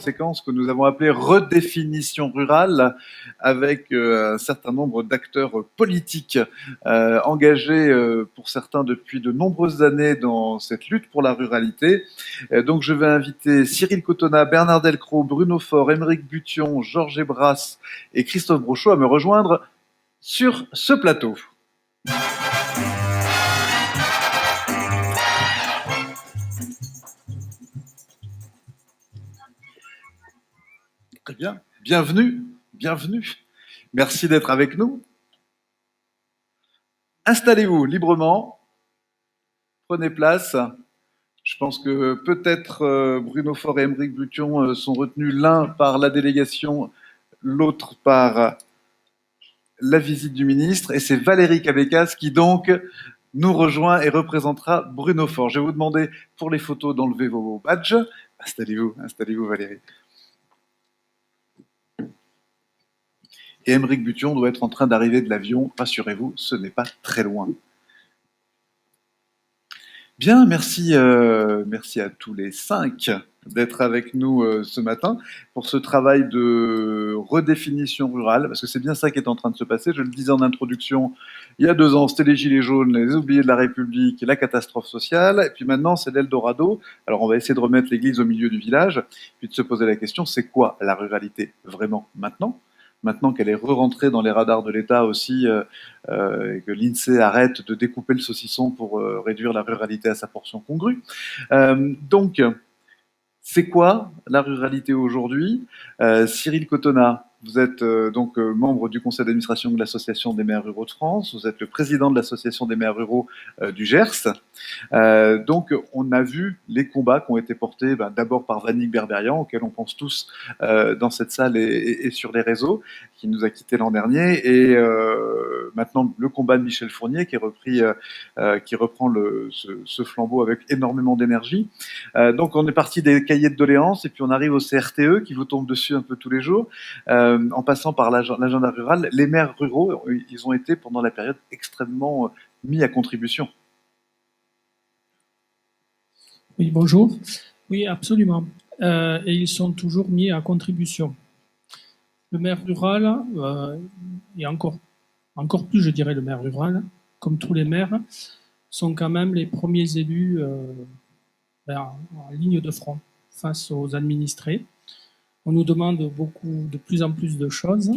séquence que nous avons appelée redéfinition rurale, avec un certain nombre d'acteurs politiques engagés pour certains depuis de nombreuses années dans cette lutte pour la ruralité. Donc je vais inviter Cyril Cotonna, Bernard Delcros, Bruno Faure, Aymeric Bution, Georges Ebras et Christophe Brochot à me rejoindre sur ce plateau. Très bien. Bienvenue, bienvenue. Merci d'être avec nous. Installez-vous librement. Prenez place. Je pense que peut-être Bruno Faure et Aymeric Bution sont retenus l'un par la délégation, l'autre par la visite du ministre. Et c'est Valérie Cabécas qui donc nous rejoint et représentera Bruno Faure. Je vais vous demander pour les photos d'enlever vos badges. Installez-vous Valérie. Et Aymeric Bution doit être en train d'arriver de l'avion. Rassurez-vous, ce n'est pas très loin. Bien, merci à tous les 5 d'être avec nous ce matin pour ce travail de redéfinition rurale, parce que c'est bien ça qui est en train de se passer. Je le disais en introduction, il y a 2 ans, c'était les Gilets jaunes, les oubliés de la République, la catastrophe sociale, et puis maintenant, c'est l'Eldorado. Alors, on va essayer de remettre l'église au milieu du village, puis de se poser la question, c'est quoi la ruralité vraiment maintenant qu'elle est re-rentrée dans les radars de l'État aussi, et que l'INSEE arrête de découper le saucisson pour réduire la ruralité à sa portion congrue. Donc, c'est quoi la ruralité aujourd'hui? Cyril Cotonna, vous êtes donc membre du conseil d'administration de l'Association des maires ruraux de France, vous êtes le président de l'Association des maires ruraux du Gers. Donc on a vu les combats qui ont été portés d'abord par Vannick Berberian, auquel on pense tous dans cette salle et sur les réseaux, qui nous a quittés l'an dernier, et maintenant le combat de Michel Fournier qui reprend ce flambeau avec énormément d'énergie. Donc on est parti des cahiers de doléances et puis on arrive au CRTE qui vous tombe dessus un peu tous les jours, en passant par l'agenda rural. Les maires ruraux, ils ont été pendant la période extrêmement mis à contribution. Oui, bonjour. Oui, absolument. Et ils sont toujours mis à contribution. Le maire rural, et encore plus, je dirais, le maire rural, comme tous les maires, sont quand même les premiers élus en ligne de front face aux administrés. On nous demande de plus en plus de choses.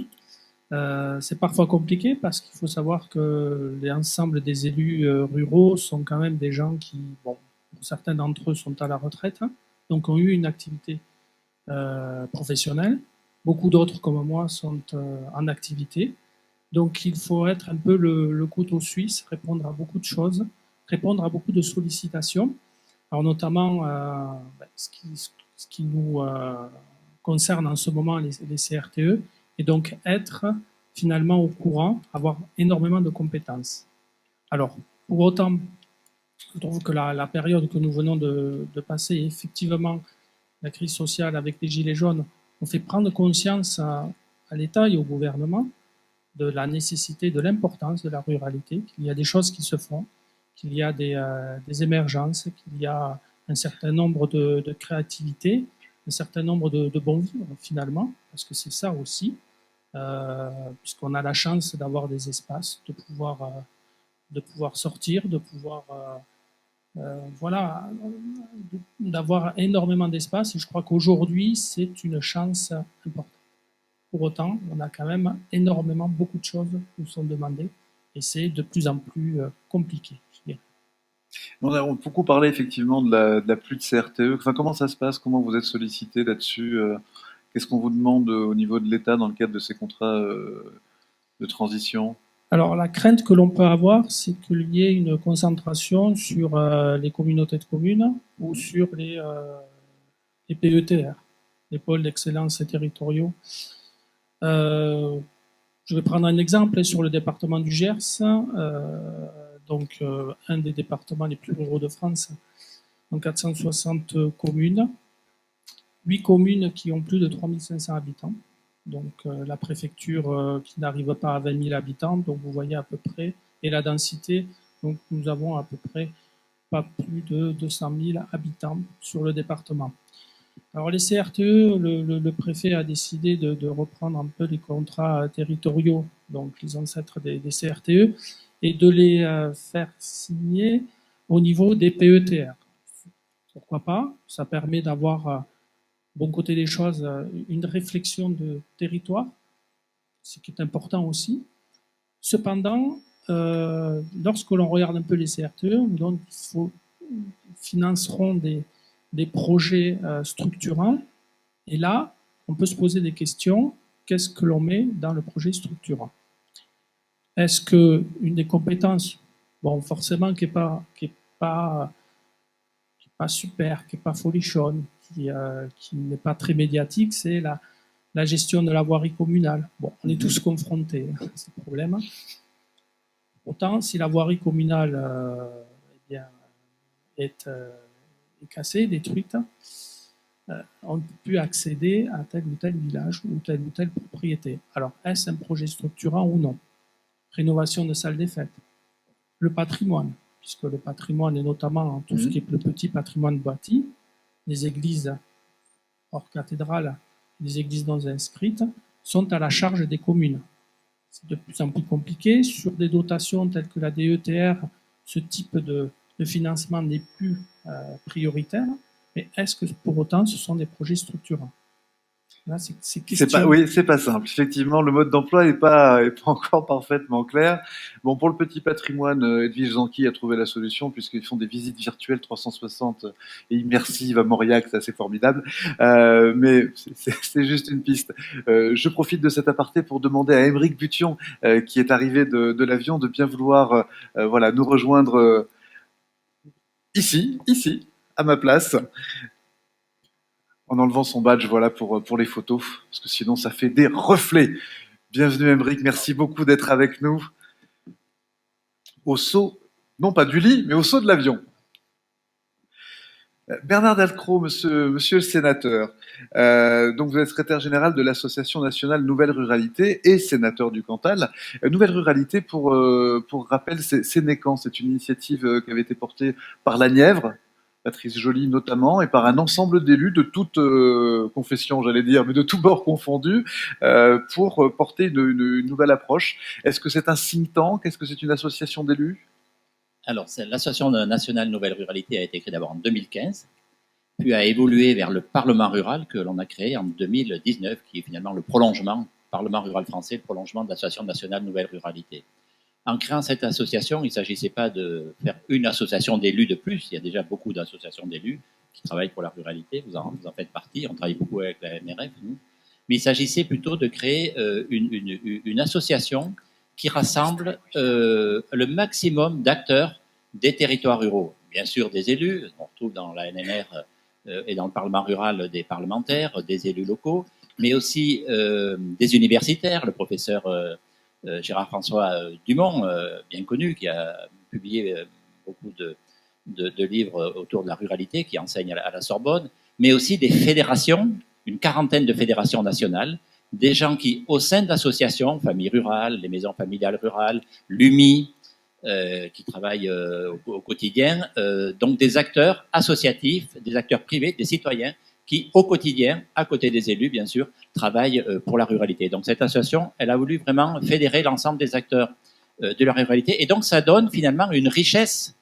C'est parfois compliqué parce qu'il faut savoir que l'ensemble des élus ruraux sont quand même des gens qui, bon, certains d'entre eux sont à la retraite, donc ont eu une activité professionnelle. Beaucoup d'autres, comme moi, sont en activité. Donc il faut être un peu le couteau suisse, répondre à beaucoup de choses, répondre à beaucoup de sollicitations. Alors notamment, ce qui nous concerne en ce moment, les CRTE, et donc être finalement au courant, avoir énormément de compétences. Alors, pour autant, je trouve que la période que nous venons de passer, effectivement, la crise sociale avec les Gilets jaunes, on fait prendre conscience à l'État et au gouvernement de la nécessité, de l'importance de la ruralité, qu'il y a des choses qui se font, qu'il y a des émergences, qu'il y a un certain nombre de créativités, un certain nombre de bons vivres finalement, parce que c'est ça aussi, puisqu'on a la chance d'avoir des espaces, de pouvoir sortir, de pouvoir voilà, d'avoir énormément d'espace. Et je crois qu'aujourd'hui, c'est une chance importante. Pour autant, on a quand même beaucoup de choses qui nous sont demandées et c'est de plus en plus compliqué. On a beaucoup parlé effectivement de la pluie de CRTE. Enfin, comment ça se passe? Comment vous êtes sollicité là-dessus? Qu'est-ce qu'on vous demande au niveau de l'État dans le cadre de ces contrats de transition? Alors, la crainte que l'on peut avoir, c'est qu'il y ait une concentration sur les communautés de communes ou sur les PETR, les pôles d'excellence territoriaux. Je vais prendre un exemple sur le département du Gers, un des départements les plus ruraux de France, donc 460 communes, 8 communes qui ont plus de 3500 habitants, donc la préfecture qui n'arrive pas à 20 000 habitants, donc vous voyez à peu près, et la densité, donc nous avons à peu près pas plus de 200 000 habitants sur le département. Alors les CRTE, le préfet a décidé de reprendre un peu les contrats territoriaux, donc les ancêtres des CRTE, et de les faire signer au niveau des PETR. Pourquoi pas? Ça permet d'avoir, bon côté des choses, une réflexion de territoire, ce qui est important aussi. Cependant, lorsque l'on regarde un peu les CRTE, donc, financeront des projets structurants. Et là, on peut se poser des questions. Qu'est-ce que l'on met dans le projet structurant? Est-ce qu'une des compétences, bon, forcément, qui est pas super, qui n'est pas folichonne, qui n'est pas très médiatique, c'est la gestion de la voirie communale. Bon, on est tous confrontés à ce problème. Autant, si la voirie communale eh bien, est cassée, détruite, on ne peut plus accéder à tel ou tel village ou telle propriété. Alors, est-ce un projet structurant ou non? Rénovation de salles des fêtes. Le patrimoine, puisque le patrimoine est notamment tout ce qui est le petit patrimoine bâti, les églises hors cathédrale, les églises non inscrites, sont à la charge des communes. C'est de plus en plus compliqué. Sur des dotations telles que la DETR, ce type de financement n'est plus prioritaire. Mais est-ce que pour autant ce sont des projets structurants? Là, oui, c'est pas simple. Effectivement, le mode d'emploi est pas encore parfaitement clair. Bon, pour le petit patrimoine, Edwige Zanqui a trouvé la solution puisqu'ils font des visites virtuelles 360 et immersives à Mauriac, c'est assez formidable. Mais c'est juste une piste. Je profite de cet aparté pour demander à Aymeric Bution, qui est arrivé de l'avion, de bien vouloir, voilà, nous rejoindre ici, à ma place, en enlevant son badge, voilà, pour les photos, parce que sinon ça fait des reflets. Bienvenue Aymeric, merci beaucoup d'être avec nous au saut, non pas du lit, mais au saut de l'avion. Bernard Dalcroze, monsieur le sénateur, donc vous êtes secrétaire général de l'Association nationale Nouvelle Ruralité et sénateur du Cantal. Nouvelle Ruralité, pour rappel, c'est né quand? C'est une initiative qui avait été portée par la Nièvre, Patrice Joly notamment, et par un ensemble d'élus de toute confession, j'allais dire, mais de tous bords confondus, pour porter une nouvelle approche. Est-ce que c'est un think tank? Est-ce que c'est une association d'élus? Alors, l'Association nationale Nouvelle Ruralité a été créée d'abord en 2015, puis a évolué vers le Parlement rural que l'on a créé en 2019, qui est finalement le prolongement, Parlement rural français, le prolongement de l'Association nationale Nouvelle Ruralité. En créant cette association, il ne s'agissait pas de faire une association d'élus de plus. Il y a déjà beaucoup d'associations d'élus qui travaillent pour la ruralité. Vous en faites partie. On travaille beaucoup avec la NRF, nous. Mais il s'agissait plutôt de créer une association qui rassemble le maximum d'acteurs des territoires ruraux. Bien sûr, des élus. On retrouve dans la NNR et dans le Parlement rural des parlementaires, des élus locaux, mais aussi des universitaires. Le professeur Gérard-François Dumont, bien connu, qui a publié beaucoup de livres autour de la ruralité, qui enseigne à la Sorbonne, mais aussi des fédérations, une quarantaine de fédérations nationales, des gens qui, au sein d'associations, familles rurales, les maisons familiales rurales, l'UMI, qui travaillent au quotidien, donc des acteurs associatifs, des acteurs privés, des citoyens, qui, au quotidien, à côté des élus, bien sûr, travaillent pour la ruralité. Donc cette association, elle a voulu vraiment fédérer l'ensemble des acteurs de la ruralité. Et donc ça donne finalement une richesse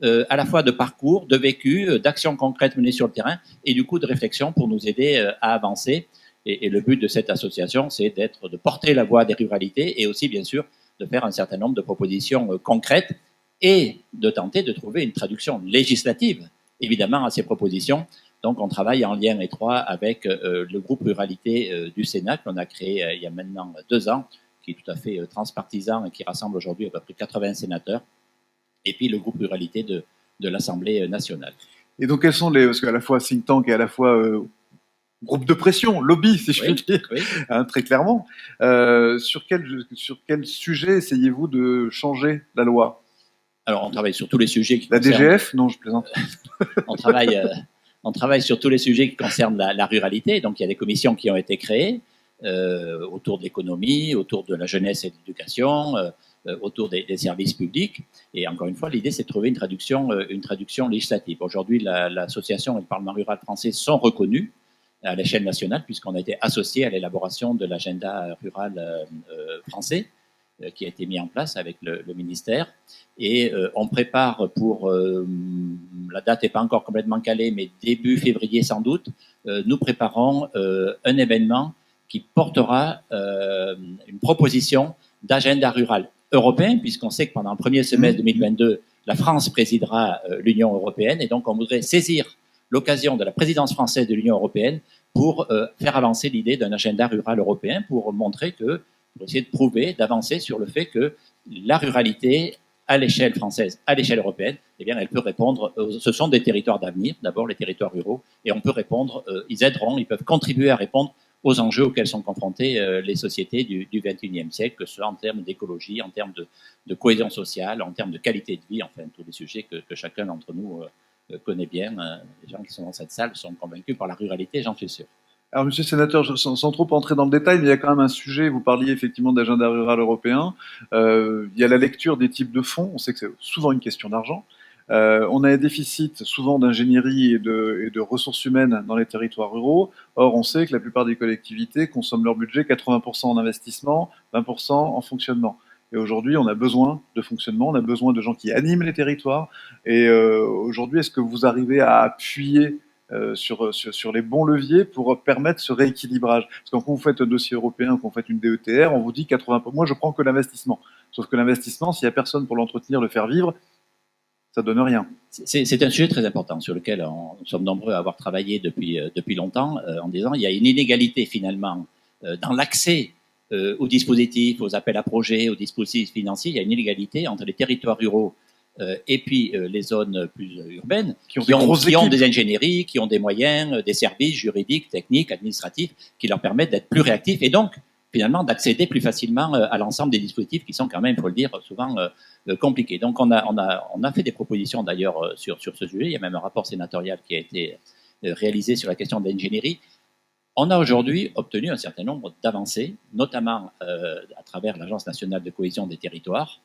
à la fois de parcours, de vécu, d'actions concrètes menées sur le terrain et du coup de réflexion pour nous aider à avancer. Et le but de cette association, c'est de porter la voix des ruralités et aussi, bien sûr, de faire un certain nombre de propositions concrètes et de tenter de trouver une traduction législative, évidemment, à ces propositions. Donc, on travaille en lien étroit avec le groupe Ruralité du Sénat, qu'on a créé il y a maintenant 2 ans, qui est tout à fait transpartisan et qui rassemble aujourd'hui à peu près 80 sénateurs, et puis le groupe Ruralité de l'Assemblée nationale. Et donc, quels sont parce qu'à la fois think tank et à la fois groupe de pression, lobby, si je puis dire, oui. Hein, très clairement. Sur quel sujet essayez-vous de changer la loi? Alors, on travaille sur tous les sujets qui concernent... DGF? Non, je plaisante. on travaille sur tous les sujets qui concernent la ruralité. Donc, il y a des commissions qui ont été créées autour de l'économie, autour de la jeunesse et de l'éducation, autour des services publics. Et encore une fois, l'idée, c'est de trouver une traduction législative. Aujourd'hui, l'association et le Parlement rural français sont reconnus à l'échelle nationale, puisqu'on a été associé à l'élaboration de l'agenda rural français, qui a été mis en place avec le ministère. Et on prépare pour, la date n'est pas encore complètement calée, mais début février sans doute, nous préparons un événement qui portera une proposition d'agenda rural européen, puisqu'on sait que pendant le premier semestre 2022, la France présidera l'Union européenne, et donc on voudrait saisir l'occasion de la présidence française de l'Union européenne pour faire avancer l'idée d'un agenda rural européen, pour montrer que, pour essayer de prouver, d'avancer sur le fait que la ruralité à l'échelle française, à l'échelle européenne, eh bien, elle peut répondre, ce sont des territoires d'avenir, d'abord les territoires ruraux, et on peut répondre, ils aideront, ils peuvent contribuer à répondre aux enjeux auxquels sont confrontées les sociétés du XXIe siècle, que ce soit en termes d'écologie, en termes de cohésion sociale, en termes de qualité de vie, enfin, tous les sujets que chacun d'entre nous connaît bien. Les gens qui sont dans cette salle sont convaincus par la ruralité, j'en suis sûr. Alors, monsieur le sénateur, sans trop entrer dans le détail, mais il y a quand même un sujet, vous parliez effectivement d'agenda rural européen, il y a la lecture des types de fonds, on sait que c'est souvent une question d'argent, on a un déficit souvent d'ingénierie et de ressources humaines dans les territoires ruraux, or on sait que la plupart des collectivités consomment leur budget 80% en investissement, 20% en fonctionnement. Et aujourd'hui, on a besoin de fonctionnement, on a besoin de gens qui animent les territoires, et aujourd'hui, est-ce que vous arrivez à appuyer sur les bons leviers pour permettre ce rééquilibrage? Parce que quand vous faites un dossier européen, quand vous faites une DETR, on vous dit 80%. Moi, je prends que l'investissement. Sauf que l'investissement, s'il n'y a personne pour l'entretenir, le faire vivre, ça donne rien. C'est un sujet très important sur lequel nous sommes nombreux à avoir travaillé depuis longtemps, en disant il y a une inégalité finalement dans l'accès aux dispositifs, aux appels à projets, aux dispositifs financiers. Il y a une inégalité entre les territoires ruraux et puis les zones plus urbaines qui ont des ingénieries, qui ont des moyens, des services juridiques, techniques, administratifs qui leur permettent d'être plus réactifs et donc finalement d'accéder plus facilement à l'ensemble des dispositifs qui sont quand même, il faut le dire, souvent compliqués. Donc on a fait des propositions d'ailleurs sur ce sujet. Il y a même un rapport sénatorial qui a été réalisé sur la question de l'ingénierie. On a aujourd'hui obtenu un certain nombre d'avancées, notamment à travers l'Agence nationale de cohésion des territoires,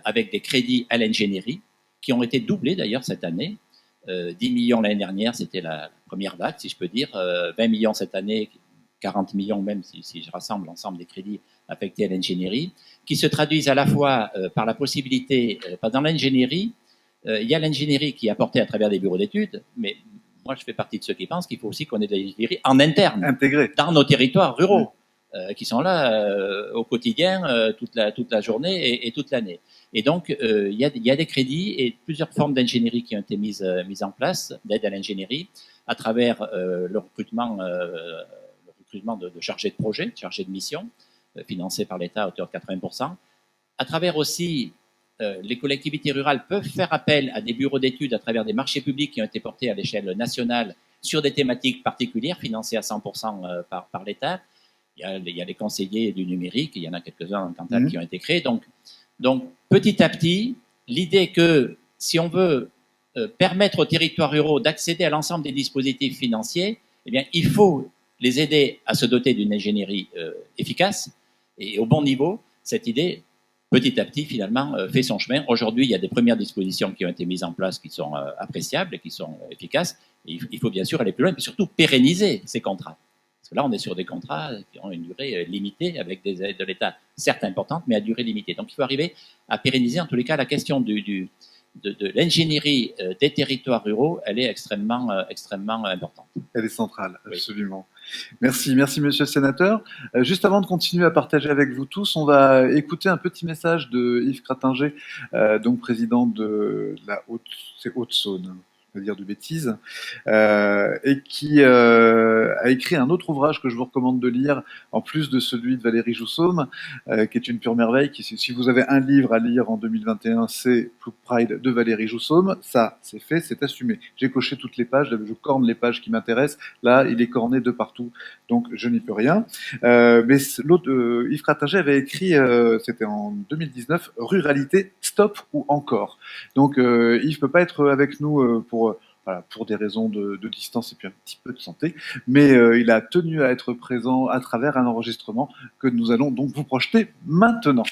avec des crédits à l'ingénierie qui ont été doublés d'ailleurs cette année. 10 millions l'année dernière, c'était la première vague, si je peux dire. 20 millions cette année, 40 millions même si je rassemble l'ensemble des crédits affectés à l'ingénierie, qui se traduisent à la fois par la possibilité, dans l'ingénierie, il y a l'ingénierie qui est apportée à travers des bureaux d'études, mais moi je fais partie de ceux qui pensent qu'il faut aussi qu'on ait de l'ingénierie en interne, intégrée dans nos territoires ruraux, qui sont là au quotidien, toute la journée et toute l'année. Et donc, il y a des crédits et plusieurs formes d'ingénierie qui ont été mises en place, d'aide à l'ingénierie, à travers le recrutement de chargés de projet, de chargés de mission, financés par l'État à hauteur de 80%. À travers aussi, les collectivités rurales peuvent faire appel à des bureaux d'études à travers des marchés publics qui ont été portés à l'échelle nationale sur des thématiques particulières, financées à 100% par l'État. Il y a les conseillers du numérique, il y en a quelques-uns en Cantal qui ont été créés. Donc, petit à petit, l'idée que si on veut permettre aux territoires ruraux d'accéder à l'ensemble des dispositifs financiers, eh bien, il faut les aider à se doter d'une ingénierie efficace et au bon niveau. Cette idée, petit à petit, finalement, fait son chemin. Aujourd'hui, il y a des premières dispositions qui ont été mises en place qui sont appréciables et qui sont efficaces. Et il faut bien sûr aller plus loin, mais surtout pérenniser ces contrats. Parce que là, on est sur des contrats qui ont une durée limitée, avec des aides de l'État, certes importantes, mais à durée limitée. Donc, il faut arriver à pérenniser. En tous les cas, la question de l'ingénierie des territoires ruraux, elle est extrêmement importante. Elle est centrale, absolument. Oui. Merci monsieur le sénateur. Juste avant de continuer à partager avec vous tous, on va écouter un petit message de Yves Cratinger, donc président de la Haute-Saône. Dire de bêtises, et qui a écrit un autre ouvrage que je vous recommande de lire, en plus de celui de Valérie Joussaume, qui est une pure merveille. Si vous avez un livre à lire en 2021, c'est Ploug Pride de Valérie Joussaume. Ça, c'est fait, c'est assumé. J'ai coché toutes les pages, je corne les pages qui m'intéressent. Là, il est corné de partout, donc je n'y peux rien. Mais l'autre, Yves Cratinger avait écrit, c'était en 2019, Ruralité, stop ou encore. Donc Yves peut pas être avec nous pour des raisons de distance et puis un petit peu de santé, mais il a tenu à être présent à travers un enregistrement que nous allons donc vous projeter maintenant.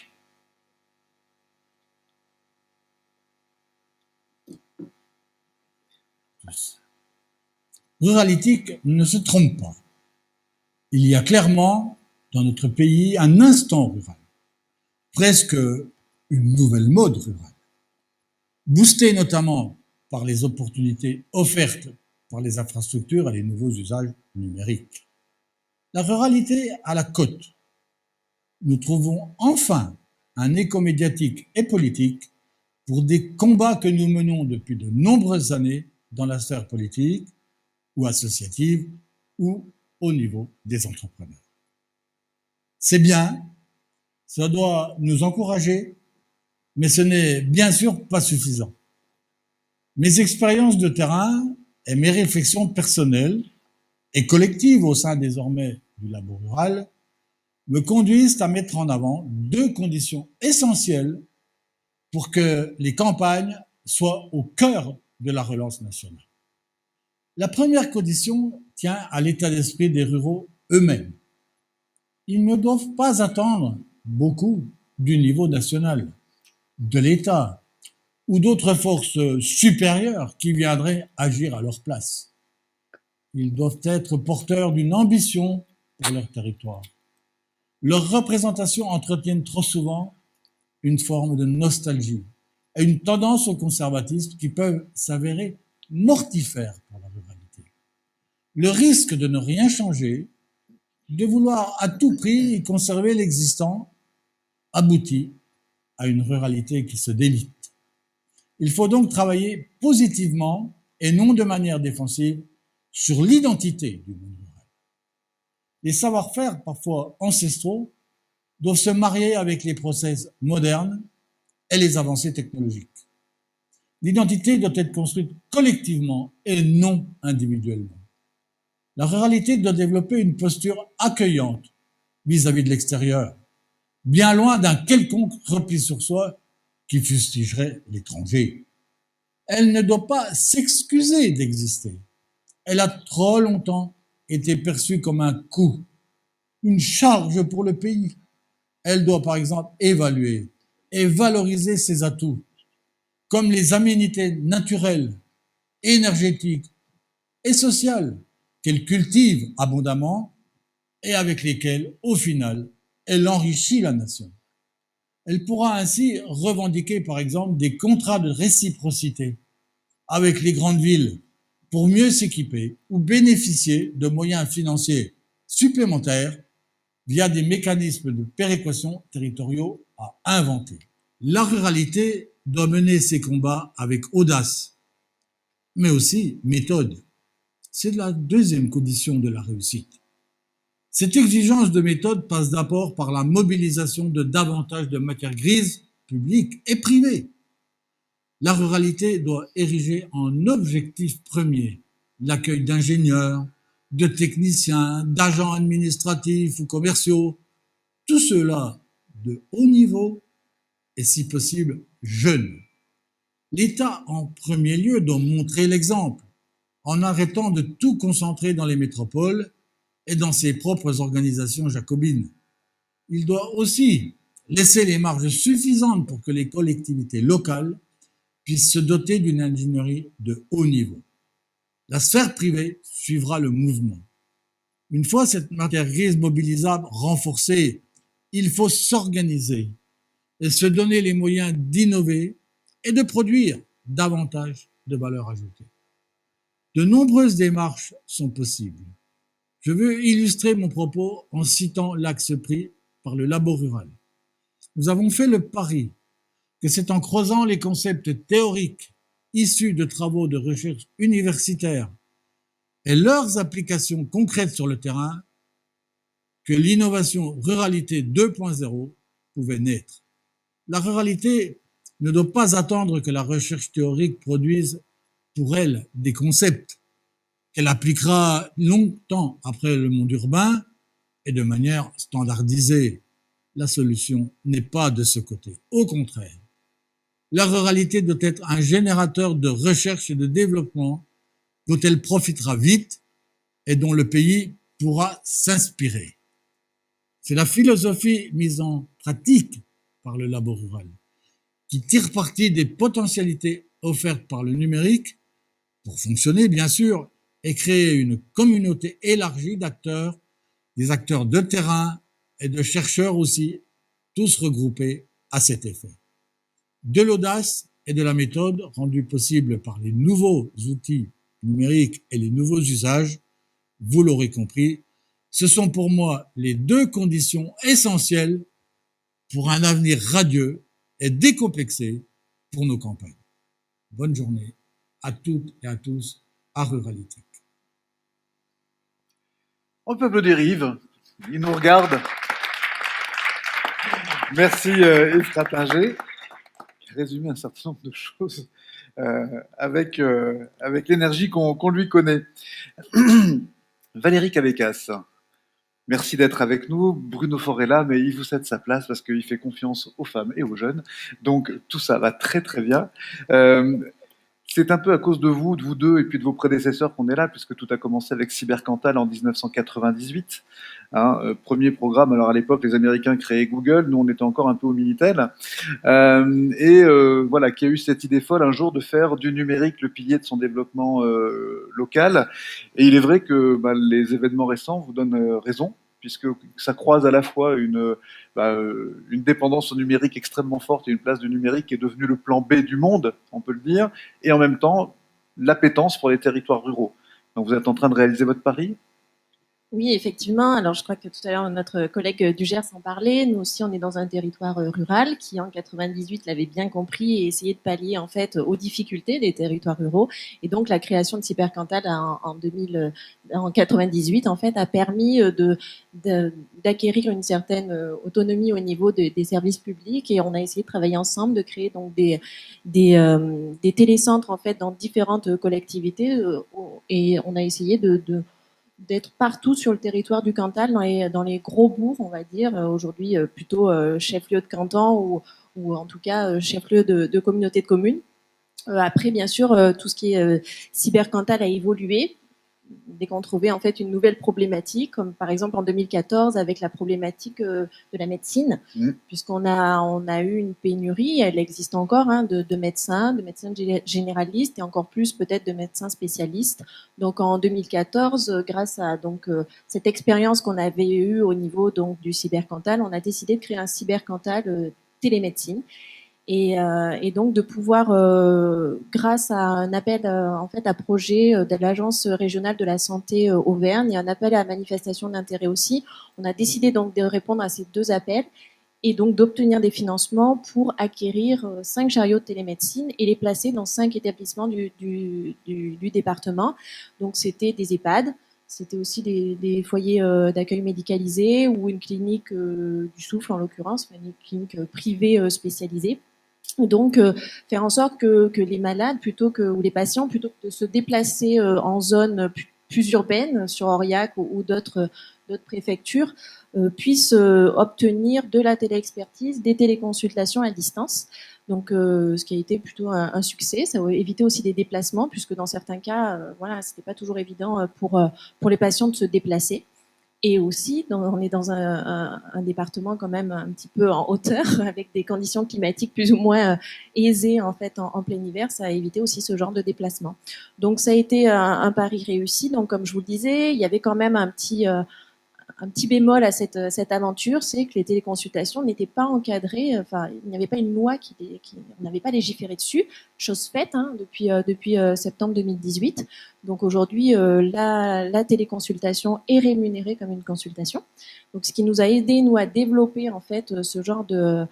Ruralytique ne se trompe pas. Il y a clairement dans notre pays un instant rural, presque une nouvelle mode rurale, boostée notamment par les opportunités offertes par les infrastructures et les nouveaux usages numériques. La ruralité à la côte. Nous trouvons enfin un écho médiatique et politique pour des combats que nous menons depuis de nombreuses années dans la sphère politique ou associative ou au niveau des entrepreneurs. C'est bien, ça doit nous encourager, mais ce n'est bien sûr pas suffisant. Mes expériences de terrain et mes réflexions personnelles et collectives au sein désormais du labo rural me conduisent à mettre en avant deux conditions essentielles pour que les campagnes soient au cœur de la relance nationale. La première condition tient à l'état d'esprit des ruraux eux-mêmes. Ils ne doivent pas attendre beaucoup du niveau national, de l'État ou d'autres forces supérieures qui viendraient agir à leur place. Ils doivent être porteurs d'une ambition pour leur territoire. Leurs représentations entretiennent trop souvent une forme de nostalgie et une tendance au conservatisme qui peuvent s'avérer mortifères pour la ruralité. Le risque de ne rien changer, de vouloir à tout prix conserver l'existant, aboutit à une ruralité qui se délite. Il faut donc travailler positivement et non de manière défensive sur l'identité du monde rural. Les savoir-faire, parfois ancestraux, doivent se marier avec les process modernes et les avancées technologiques. L'identité doit être construite collectivement et non individuellement. La ruralité doit développer une posture accueillante vis-à-vis de l'extérieur, bien loin d'un quelconque repli sur soi qui fustigerait l'étranger. Elle ne doit pas s'excuser d'exister. Elle a trop longtemps été perçue comme un coût, une charge pour le pays. Elle doit par exemple évaluer et valoriser ses atouts, comme les aménités naturelles, énergétiques et sociales qu'elle cultive abondamment et avec lesquelles, au final, elle enrichit la nation. Elle pourra ainsi revendiquer, par exemple, des contrats de réciprocité avec les grandes villes pour mieux s'équiper ou bénéficier de moyens financiers supplémentaires via des mécanismes de péréquation territoriaux à inventer. La ruralité doit mener ses combats avec audace, mais aussi méthode. C'est la deuxième condition de la réussite. Cette exigence de méthode passe d'abord par la mobilisation de davantage de matières grises, publiques et privées. La ruralité doit ériger en objectif premier l'accueil d'ingénieurs, de techniciens, d'agents administratifs ou commerciaux, tout cela de haut niveau et si possible jeunes. L'État en premier lieu doit montrer l'exemple en arrêtant de tout concentrer dans les métropoles et dans ses propres organisations jacobines. Il doit aussi laisser les marges suffisantes pour que les collectivités locales puissent se doter d'une ingénierie de haut niveau. La sphère privée suivra le mouvement. Une fois cette matière grise mobilisable renforcée, il faut s'organiser et se donner les moyens d'innover et de produire davantage de valeur ajoutée. De nombreuses démarches sont possibles. Je veux illustrer mon propos en citant l'axe pris par le labo rural. Nous avons fait le pari que c'est en creusant les concepts théoriques issus de travaux de recherche universitaires et leurs applications concrètes sur le terrain que l'innovation ruralité 2.0 pouvait naître. La ruralité ne doit pas attendre que la recherche théorique produise pour elle des concepts qu'elle appliquera longtemps après le monde urbain et de manière standardisée. La solution n'est pas de ce côté. Au contraire, la ruralité doit être un générateur de recherche et de développement dont elle profitera vite et dont le pays pourra s'inspirer. C'est la philosophie mise en pratique par le labo rural qui tire parti des potentialités offertes par le numérique pour fonctionner, bien sûr, et créer une communauté élargie d'acteurs, des acteurs de terrain et de chercheurs aussi, tous regroupés à cet effet. De l'audace et de la méthode rendue possible par les nouveaux outils numériques et les nouveaux usages, vous l'aurez compris, ce sont pour moi les deux conditions essentielles pour un avenir radieux et décomplexé pour nos campagnes. Bonne journée à toutes et à tous à Ruralité. On peut applaudir Yves, il nous regarde. Merci Yves Fratinger, qui a résumé un certain nombre de choses avec l'énergie qu'on lui connaît. Valérie Cabécas, merci d'être avec nous. Bruno Faure est là, mais il vous cède sa place parce qu'il fait confiance aux femmes et aux jeunes. Donc tout ça va très très bien. C'est un peu à cause de vous deux, et puis de vos prédécesseurs qu'on est là, puisque tout a commencé avec Cybercantal en 1998. Premier programme, alors à l'époque, les Américains créaient Google, nous on était encore un peu au Minitel, voilà, qui a eu cette idée folle un jour de faire du numérique le pilier de son développement local. Et il est vrai que les événements récents vous donnent raison, puisque ça croise à la fois une dépendance au numérique extrêmement forte et une place du numérique qui est devenue le plan B du monde, on peut le dire, et en même temps l'appétence pour les territoires ruraux. Donc vous êtes en train de réaliser votre pari ? Oui, effectivement. Alors, je crois que tout à l'heure, notre collègue du Gers en parlait. Nous aussi, on est dans un territoire rural qui, en 98, l'avait bien compris et essayé de pallier, en fait, aux difficultés des territoires ruraux. Et donc, la création de Cybercantal en 98, en fait, a permis d'acquérir une certaine autonomie au niveau des services publics. Et on a essayé de travailler ensemble, de créer donc des télécentres, en fait, dans différentes collectivités. Et on a essayé d'être partout sur le territoire du Cantal, dans les gros bourgs, on va dire, aujourd'hui plutôt chef-lieu de canton ou en tout cas chef-lieu de communauté de communes. Après, bien sûr, tout ce qui est cybercantal a évolué. Dès qu'on trouvait en fait une nouvelle problématique, comme par exemple en 2014 avec la problématique de la médecine, puisqu'on a eu une pénurie, elle existe encore, de médecins généralistes et encore plus peut-être de médecins spécialistes. Donc en 2014, grâce à cette expérience qu'on avait eue au niveau donc du cybercantal, on a décidé de créer un cybercantal télémédecine. Et donc de pouvoir, grâce à un appel en fait à projet de l'Agence régionale de la santé Auvergne et un appel à manifestation d'intérêt aussi, on a décidé donc de répondre à ces deux appels et donc d'obtenir des financements pour acquérir 5 chariots de télémédecine et les placer dans 5 établissements du département. Donc c'était des EHPAD, c'était aussi des foyers d'accueil médicalisés ou une clinique du souffle en l'occurrence, une clinique privée spécialisée. Donc, faire en sorte que les malades, ou les patients, plutôt que de se déplacer en zone plus urbaine, sur Aurillac ou d'autres préfectures, puissent obtenir de la téléexpertise, des téléconsultations à distance. Donc, ce qui a été plutôt un succès. Ça a évité aussi des déplacements, puisque dans certains cas, c'était pas toujours évident pour les patients de se déplacer. Et aussi, on est dans un département quand même un petit peu en hauteur, avec des conditions climatiques plus ou moins aisées en fait en plein hiver. Ça a évité aussi ce genre de déplacement. Donc ça a été un pari réussi. Donc comme je vous le disais, il y avait quand même un petit bémol à cette aventure, c'est que les téléconsultations n'étaient pas encadrées, enfin, il n'y avait pas une loi on n'avait pas légiféré dessus, chose faite depuis septembre 2018. Donc aujourd'hui, la téléconsultation est rémunérée comme une consultation. Donc ce qui nous a aidé, nous, à développer en fait ce genre de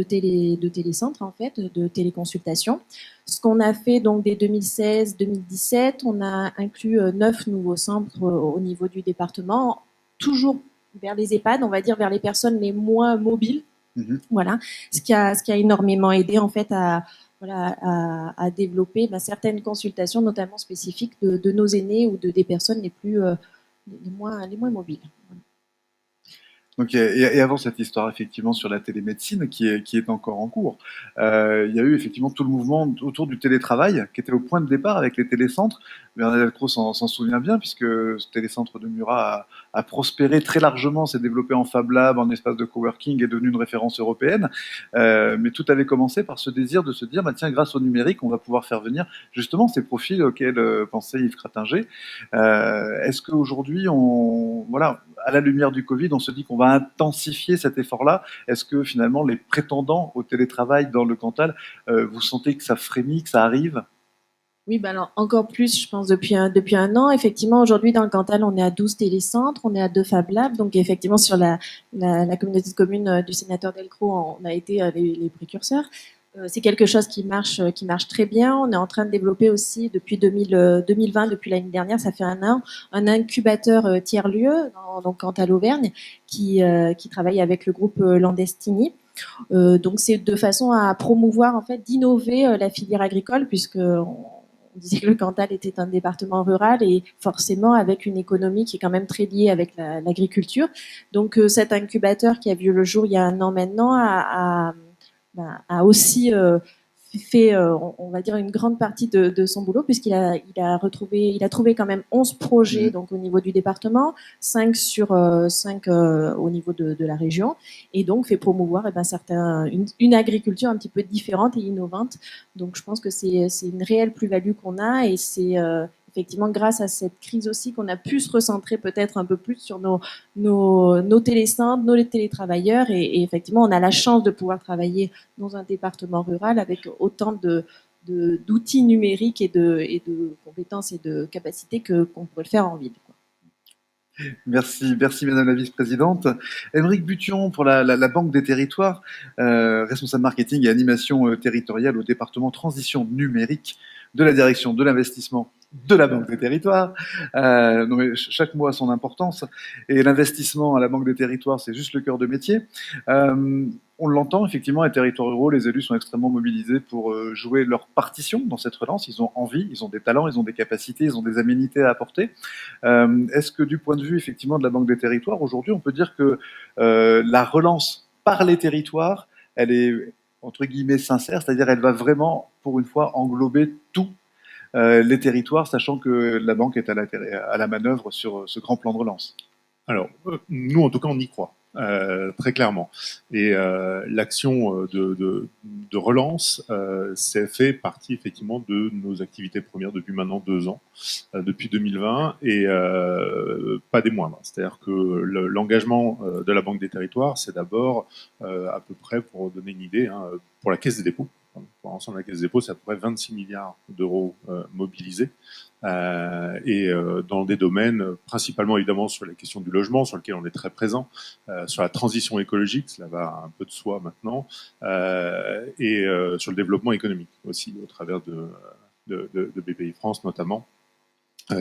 télécentre, en fait, de téléconsultation. Ce qu'on a fait donc dès 2016-2017, on a inclus 9 nouveaux centres au niveau du département, toujours vers les EHPAD, on va dire vers les personnes les moins mobiles. Voilà, ce qui a énormément aidé en fait à développer certaines consultations, notamment spécifiques de nos aînés ou des personnes les moins mobiles. Donc, et avant cette histoire, effectivement, sur la télémédecine qui est encore en cours, il y a eu effectivement tout le mouvement autour du télétravail qui était au point de départ avec les télécentres. Bernard Delcros s'en souvient bien, puisque ce télécentre de Murat a prospéré très largement, s'est développé en Fab Lab, en espace de coworking, est devenu une référence européenne. Mais tout avait commencé par ce désir de se dire, bah, tiens, grâce au numérique, on va pouvoir faire venir justement ces profils auxquels pensait Yves Cratinger. Est-ce qu'aujourd'hui, voilà, à la lumière du Covid, on se dit qu'on va intensifier cet effort-là? Est-ce que finalement, les prétendants au télétravail dans le Cantal, vous sentez que ça frémit, que ça arrive? Oui, bah alors encore plus, je pense, depuis un an. Effectivement, aujourd'hui, dans le Cantal, on est à 12 télécentres, on est à 2 Fab Labs. Donc, effectivement, sur la communauté de communes du sénateur Delcros, on a été les précurseurs. C'est quelque chose qui marche très bien. On est en train de développer aussi depuis 2020, depuis l'année dernière, ça fait un an, un incubateur tiers-lieu, donc Cantal Auvergne, qui travaille avec le groupe Landestini. Donc c'est de façon à promouvoir en fait d'innover la filière agricole puisque on disait que le Cantal était un département rural et forcément avec une économie qui est quand même très liée avec l'agriculture. Donc cet incubateur qui a vu le jour il y a un an maintenant a aussi fait, on va dire, une grande partie de son boulot, puisqu'il il a trouvé quand même 11 projets donc, au niveau du département, 5 au niveau de la région, et donc fait promouvoir une agriculture un petit peu différente et innovante. Donc je pense que c'est une réelle plus-value qu'on a, et c'est effectivement grâce à cette crise aussi qu'on a pu se recentrer peut-être un peu plus sur nos télécentres, nos télétravailleurs, et effectivement on a la chance de pouvoir travailler dans un département rural avec autant d'outils numériques et de compétences et de capacités qu'on pourrait le faire en ville. Merci, merci Madame la Vice-Présidente. Aymeric Bution pour la Banque des Territoires, responsable marketing et animation territoriale au département transition numérique de la direction de l'investissement de la Banque des Territoires. Non mais chaque mot a son importance, et l'investissement à la Banque des Territoires, c'est juste le cœur de métier. On l'entend, effectivement, les territoires ruraux, les élus sont extrêmement mobilisés pour jouer leur partition dans cette relance. Ils ont envie, ils ont des talents, ils ont des capacités, ils ont des aménités à apporter. Est-ce que du point de vue, effectivement, de la Banque des Territoires, aujourd'hui, on peut dire que la relance par les territoires, elle est, entre guillemets, sincère, c'est-à-dire elle va vraiment, pour une fois, englober tous les territoires, sachant que la banque est à la manœuvre sur ce grand plan de relance? Alors, nous, en tout cas, on y croit. Très clairement. Et l'action de relance, c'est fait partie effectivement de nos activités premières depuis maintenant 2 ans, depuis 2020, et pas des moindres. C'est-à-dire que l'engagement de la Banque des Territoires, c'est d'abord à peu près, pour donner une idée, hein, pour la Caisse des dépôts. Pour l'ensemble de la Caisse des dépôts, c'est à peu près 26 milliards d'euros mobilisés. Et dans des domaines principalement évidemment sur la question du logement, sur lequel on est très présent, sur la transition écologique, cela va un peu de soi maintenant, et sur le développement économique aussi, au travers de BPI France notamment,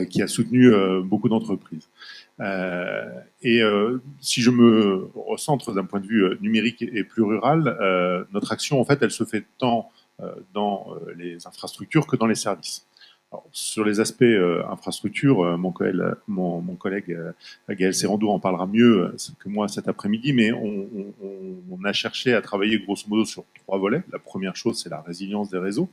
qui a soutenu beaucoup d'entreprises. Et si je me recentre d'un point de vue numérique et plus rural, notre action, en fait, elle se fait tant dans les infrastructures que dans les services. Alors, sur les aspects infrastructures, mon collègue Gaël Serrando en parlera mieux que moi cet après-midi, mais on a cherché à travailler grosso modo sur 3 volets. La première chose, c'est la résilience des réseaux,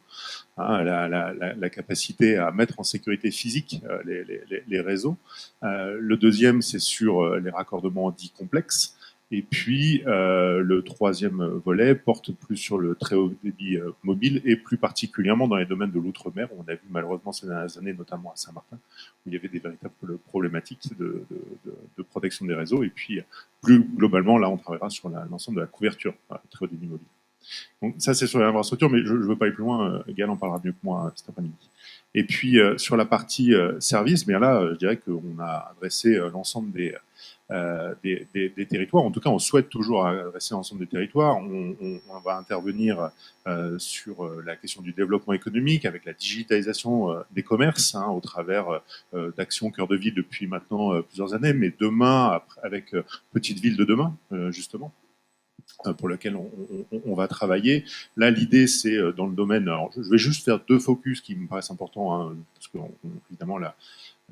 hein, la capacité à mettre en sécurité physique les réseaux. Le deuxième, c'est sur les raccordements dits complexes. Et puis, le troisième volet porte plus sur le très haut débit mobile, et plus particulièrement dans les domaines de l'outre-mer, où on a vu malheureusement ces dernières années, notamment à Saint-Martin, où il y avait des véritables problématiques de protection des réseaux. Et puis, plus globalement, là, on travaillera sur l'ensemble de la couverture très haut débit mobile. Donc ça, c'est sur l'infrastructure, mais je ne veux pas aller plus loin. Gaël en parlera mieux que moi cet après-midi. Et puis, sur la partie service, bien là, je dirais qu'on a adressé l'ensemble des territoires. En tout cas, on souhaite toujours adresser l'ensemble des territoires. On va intervenir sur la question du développement économique avec la digitalisation des commerces, hein, au travers d'actions cœur de ville depuis maintenant plusieurs années, mais demain, avec Petite Ville de demain, justement, pour lequel on va travailler. Là, l'idée, c'est dans le domaine... Alors, je vais juste faire 2 focus qui me paraissent importants, hein, parce que, évidemment,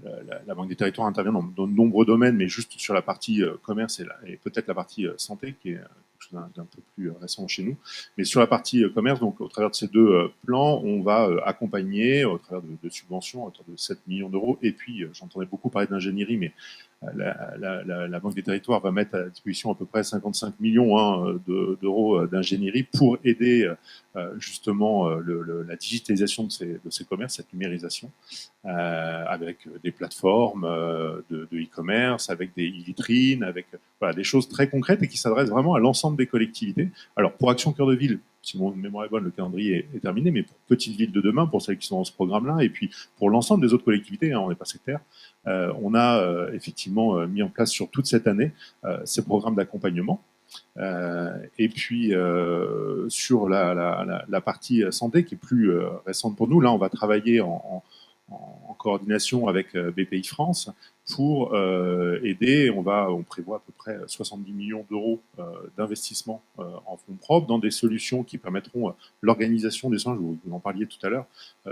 la Banque des Territoires intervient dans de nombreux domaines, mais juste sur la partie commerce et peut-être la partie santé, qui est quelque chose d'un peu plus récent chez nous. Mais sur la partie commerce, donc au travers de ces deux plans, on va accompagner au travers de subventions à hauteur de 7 millions d'euros. Et puis, j'entendais beaucoup parler d'ingénierie, mais la Banque des Territoires va mettre à disposition à peu près 55 millions d'euros d'ingénierie pour aider justement la digitalisation de ces commerces, cette numérisation, avec des plateformes de e-commerce, avec des e-vitrines, avec voilà, des choses très concrètes et qui s'adressent vraiment à l'ensemble des collectivités. Alors pour Action Cœur de Ville, si mon mémoire est bonne, le calendrier est terminé, mais pour Petite Ville de demain, pour celles qui sont dans ce programme-là, et puis pour l'ensemble des autres collectivités, hein, on n'est pas sectaire, on a effectivement mis en place sur toute cette année ces programmes d'accompagnement. Et puis sur la partie santé qui est plus récente pour nous, là on va travailler en coordination avec BPI France pour aider. On prévoit à peu près 70 millions d'euros d'investissement en fonds propres dans des solutions qui permettront l'organisation des soins, vous en parliez tout à l'heure,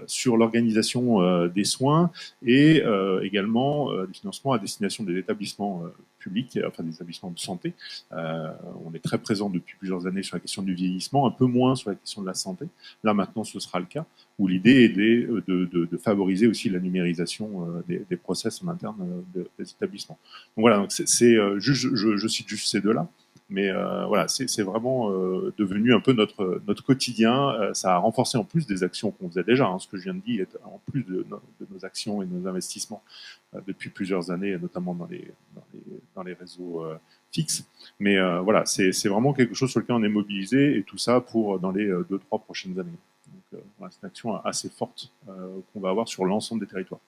sur l'organisation des soins et également des financements à destination des établissements publics, enfin des établissements de santé. On est très présent depuis plusieurs années sur la question du vieillissement, un peu moins sur la question de la santé. Là maintenant ce sera le cas, où l'idée est de favoriser aussi la numérisation des process en interne des établissements. Donc voilà, donc je cite juste ces deux-là, mais voilà, c'est vraiment devenu un peu notre quotidien. Ça a renforcé en plus des actions qu'on faisait déjà, hein, ce que je viens de dire, en plus de nos actions et de nos investissements depuis plusieurs années, notamment dans les réseaux fixes. Mais voilà, c'est vraiment quelque chose sur lequel on est mobilisé, et tout ça pour dans les 2-3 prochaines années. Donc voilà, c'est une action assez forte qu'on va avoir sur l'ensemble des territoires.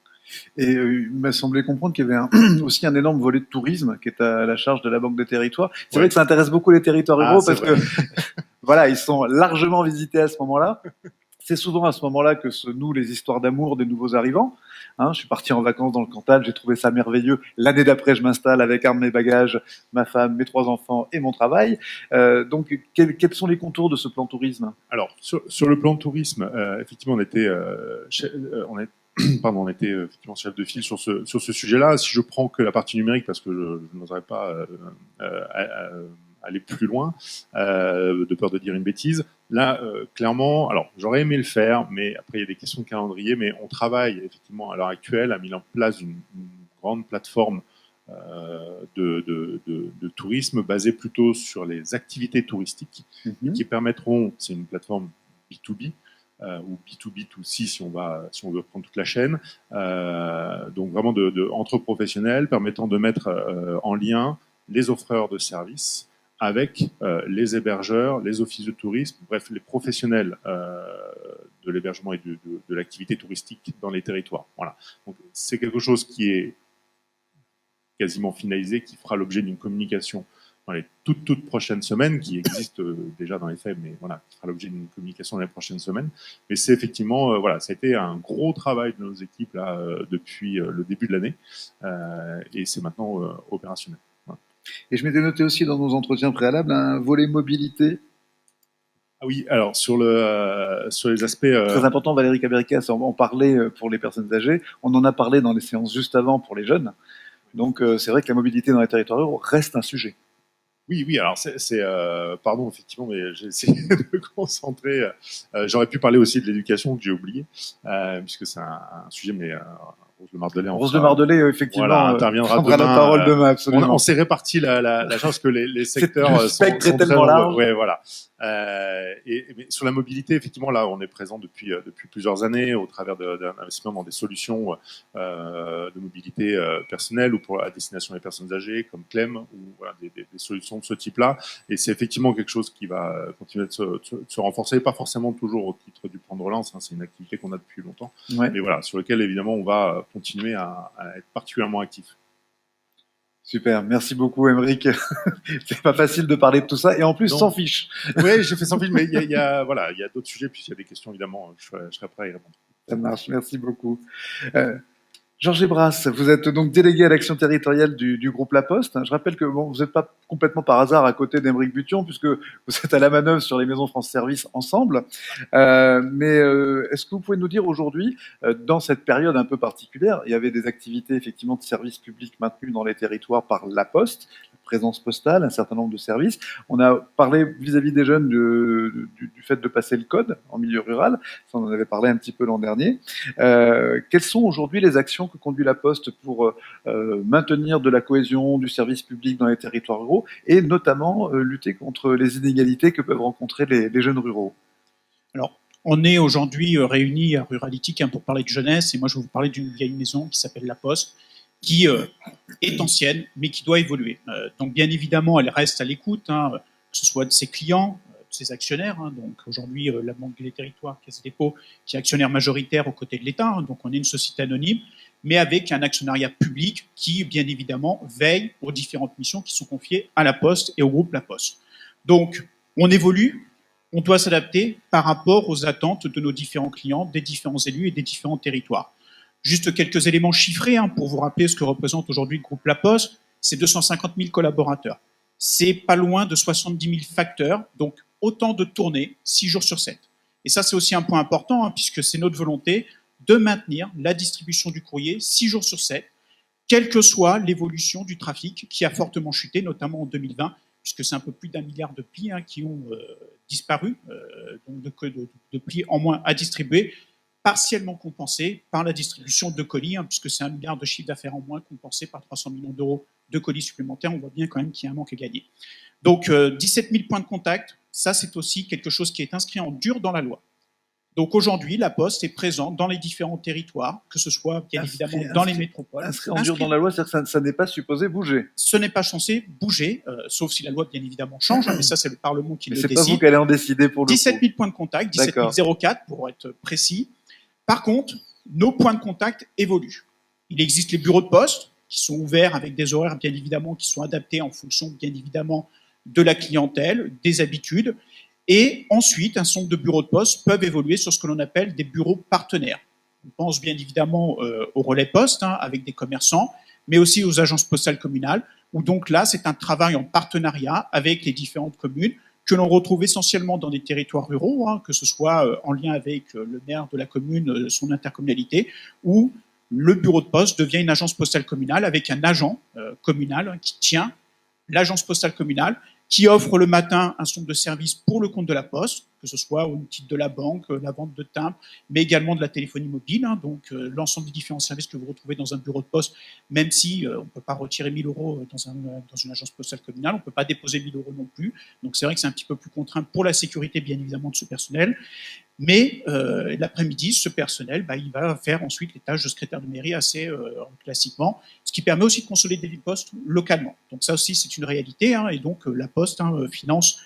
Et il m'a semblé comprendre qu'il y avait aussi un énorme volet de tourisme qui est à la charge de la Banque des Territoires. C'est vrai que ça intéresse beaucoup les territoires ruraux parce que voilà, ils sont largement visités à ce moment-là. C'est souvent à ce moment-là que se nouent les histoires d'amour des nouveaux arrivants. Hein, je suis parti en vacances dans le Cantal, j'ai trouvé ça merveilleux. L'année d'après, je m'installe avec un de mes bagages, ma femme, mes 3 enfants et mon travail. Donc, quels sont les contours de ce plan tourisme? Alors, sur le plan tourisme, effectivement, on était effectivement chef de file sur ce sujet-là. Si je prends que la partie numérique, parce que je n'oserais pas aller plus loin, de peur de dire une bêtise. Là, clairement, alors j'aurais aimé le faire, mais après il y a des questions de calendrier, mais on travaille effectivement à l'heure actuelle à mettre en place une grande plateforme de tourisme basée plutôt sur les activités touristiques qui permettront, c'est une plateforme B2B, ou B2B2C si on veut prendre toute la chaîne, donc vraiment entre professionnels permettant de mettre en lien les offreurs de services avec les hébergeurs, les offices de tourisme, bref les professionnels de l'hébergement et de l'activité touristique dans les territoires. Voilà. Donc c'est quelque chose qui est quasiment finalisé, qui fera l'objet d'une communication dans les toutes prochaines semaines, qui existe déjà dans les faits, mais voilà, qui fera l'objet d'une communication dans les prochaines semaines. Mais c'est effectivement, voilà, ça a été un gros travail de nos équipes là depuis le début de l'année, et c'est maintenant opérationnel. Voilà. Et je m'étais noté aussi dans nos entretiens préalables un volet mobilité. Ah oui, alors sur les aspects très important, Valérie Cabericas en parlait pour les personnes âgées. On en a parlé dans les séances juste avant pour les jeunes. Donc c'est vrai que la mobilité dans les territoires ruraux reste un sujet. Oui, alors pardon, effectivement, mais j'ai essayé de me concentrer. J'aurais pu parler aussi de l'éducation que j'ai oublié, puisque c'est un sujet, mais Rose Le Mardelet. Rose Le Mardelet, effectivement, voilà, interviendra prendra demain. La parole demain, absolument. On s'est réparti la chance que les secteurs le spectre est tellement très large. Ouais, voilà. Mais sur la mobilité, effectivement, là, on est présent depuis plusieurs années au travers d'un investissement dans des solutions de mobilité personnelle ou à destination des personnes âgées, comme Clem, ou voilà, des solutions de ce type-là. Et c'est effectivement quelque chose qui va continuer de se renforcer, pas forcément toujours au titre du plan de relance, hein, c'est une activité qu'on a depuis longtemps, mais voilà, sur lequel évidemment on va continuer à être particulièrement actif. Super, merci beaucoup Aymeric. C'est pas facile de parler de tout ça, et en plus sans fiche. Oui, j'ai fait sans fiche, mais il y a d'autres sujets, puis il y a des questions évidemment, je serai prêt à y répondre. Ça marche, merci beaucoup. Georges Ebras, vous êtes donc délégué à l'action territoriale du groupe La Poste. Je rappelle que bon, vous n'êtes pas complètement par hasard à côté d'Aymeric Bution, puisque vous êtes à la manœuvre sur les maisons France Service ensemble. Est-ce que vous pouvez nous dire aujourd'hui, dans cette période un peu particulière, il y avait des activités effectivement de services publics maintenues dans les territoires par La Poste, la présence postale, un certain nombre de services. On a parlé vis-à-vis des jeunes du fait de passer le code en milieu rural. Ça, on en avait parlé un petit peu l'an dernier. Quelles sont aujourd'hui les actions que conduit la Poste pour maintenir de la cohésion du service public dans les territoires ruraux et notamment lutter contre les inégalités que peuvent rencontrer les jeunes ruraux? Alors, on est aujourd'hui réunis à Ruralitique pour parler de jeunesse, et moi je vais vous parler d'une vieille maison qui s'appelle La Poste, qui est ancienne, mais qui doit évoluer. Donc bien évidemment, elle reste à l'écoute, que ce soit de ses clients, de ses actionnaires. Donc aujourd'hui, la Banque des Territoires, Caisse des Dépôts, qui est actionnaire majoritaire aux côtés de l'État. Donc on est une société anonyme, mais avec un actionnariat public qui, bien évidemment, veille aux différentes missions qui sont confiées à La Poste et au groupe La Poste. Donc on évolue. On doit s'adapter par rapport aux attentes de nos différents clients, des différents élus et des différents territoires. Juste quelques éléments chiffrés pour vous rappeler ce que représente aujourd'hui le groupe La Poste. C'est 250 000 collaborateurs. C'est pas loin de 70 000 facteurs, donc autant de tournées, 6 jours sur 7. Et ça, c'est aussi un point important, puisque c'est notre volonté de maintenir la distribution du courrier 6 jours sur 7, quelle que soit l'évolution du trafic qui a fortement chuté, notamment en 2020, puisque c'est un peu plus d'1 milliard de plis qui ont disparu, donc de plis en moins à distribuer, partiellement compensés par la distribution de colis, puisque c'est 1 milliard de chiffre d'affaires en moins compensé par 300 millions d'euros de colis supplémentaires. On voit bien quand même qu'il y a un manque à gagner. Donc 17 000 points de contact, ça c'est aussi quelque chose qui est inscrit en dur dans la loi. Donc aujourd'hui, La Poste est présente dans les différents territoires, que ce soit bien évidemment dans les métropoles. Inscrit en dur dans la loi, c'est-à-dire que ça n'est pas supposé bouger. Ce n'est pas censé bouger, sauf si la loi bien évidemment change, mais ça c'est le Parlement qui le décide. C'est pas vous qui allez en décider pour le 17 000 points de contact, 17 004 pour être précis. Par contre, nos points de contact évoluent. Il existe les bureaux de poste qui sont ouverts avec des horaires bien évidemment qui sont adaptés en fonction bien évidemment de la clientèle, des habitudes. Et ensuite, un certain nombre de bureaux de poste peuvent évoluer sur ce que l'on appelle des bureaux partenaires. On pense bien évidemment au relais poste avec des commerçants, mais aussi aux agences postales communales, où donc là, c'est un travail en partenariat avec les différentes communes que l'on retrouve essentiellement dans des territoires ruraux, que ce soit en lien avec le maire de la commune, son intercommunalité, où le bureau de poste devient une agence postale communale avec un agent communal qui tient l'agence postale communale, qui offre le matin un certain nombre de services pour le compte de la Poste, que ce soit au titre de la banque, la vente de timbres, mais également de la téléphonie mobile, donc l'ensemble des différents services que vous retrouvez dans un bureau de poste, même si on ne peut pas retirer 1 000 € dans une agence postale communale, on ne peut pas déposer 1 000 € non plus, donc c'est vrai que c'est un petit peu plus contraint pour la sécurité, bien évidemment, de ce personnel, mais l'après-midi, ce personnel, il va faire ensuite les tâches de secrétaire de mairie assez classiquement, ce qui permet aussi de consolider des postes localement. Donc ça aussi, c'est une réalité, et donc la Poste finance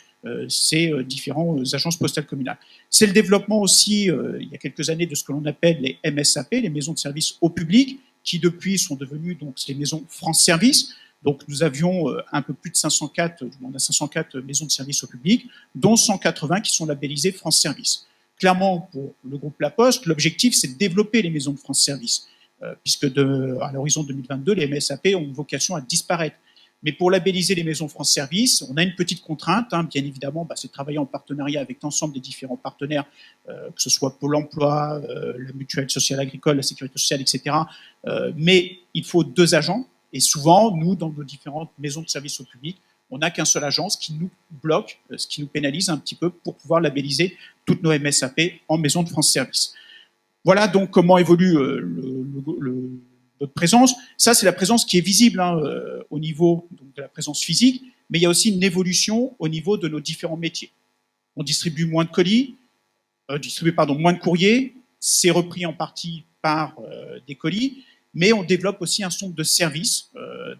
ces différentes agences postales communales. C'est le développement aussi, il y a quelques années, de ce que l'on appelle les MSAP, les maisons de service au public, qui depuis sont devenues donc les maisons France Service. Donc nous avions un peu plus de 504, on a 504 maisons de service au public, dont 180 qui sont labellisées France Service. Clairement, pour le groupe La Poste, l'objectif, c'est de développer les maisons de France Service, puisque à l'horizon 2022, les MSAP ont une vocation à disparaître. Mais pour labelliser les maisons France Service, on a une petite contrainte, bien évidemment, c'est de travailler en partenariat avec l'ensemble des différents partenaires, que ce soit Pôle emploi, la mutuelle sociale agricole, la sécurité sociale, etc. Mais il faut 2 agents, et souvent, nous, dans nos différentes maisons de service au public, on n'a qu'un seul agent, ce qui nous bloque, ce qui nous pénalise un petit peu pour pouvoir labelliser toutes nos MSAP en maison de France Service. Voilà donc comment évolue notre présence. Ça, c'est la présence qui est visible au niveau donc, de la présence physique, mais il y a aussi une évolution au niveau de nos différents métiers. On distribue moins de colis, moins de courriers, c'est repris en partie par des colis, mais on développe aussi un certain nombre de services.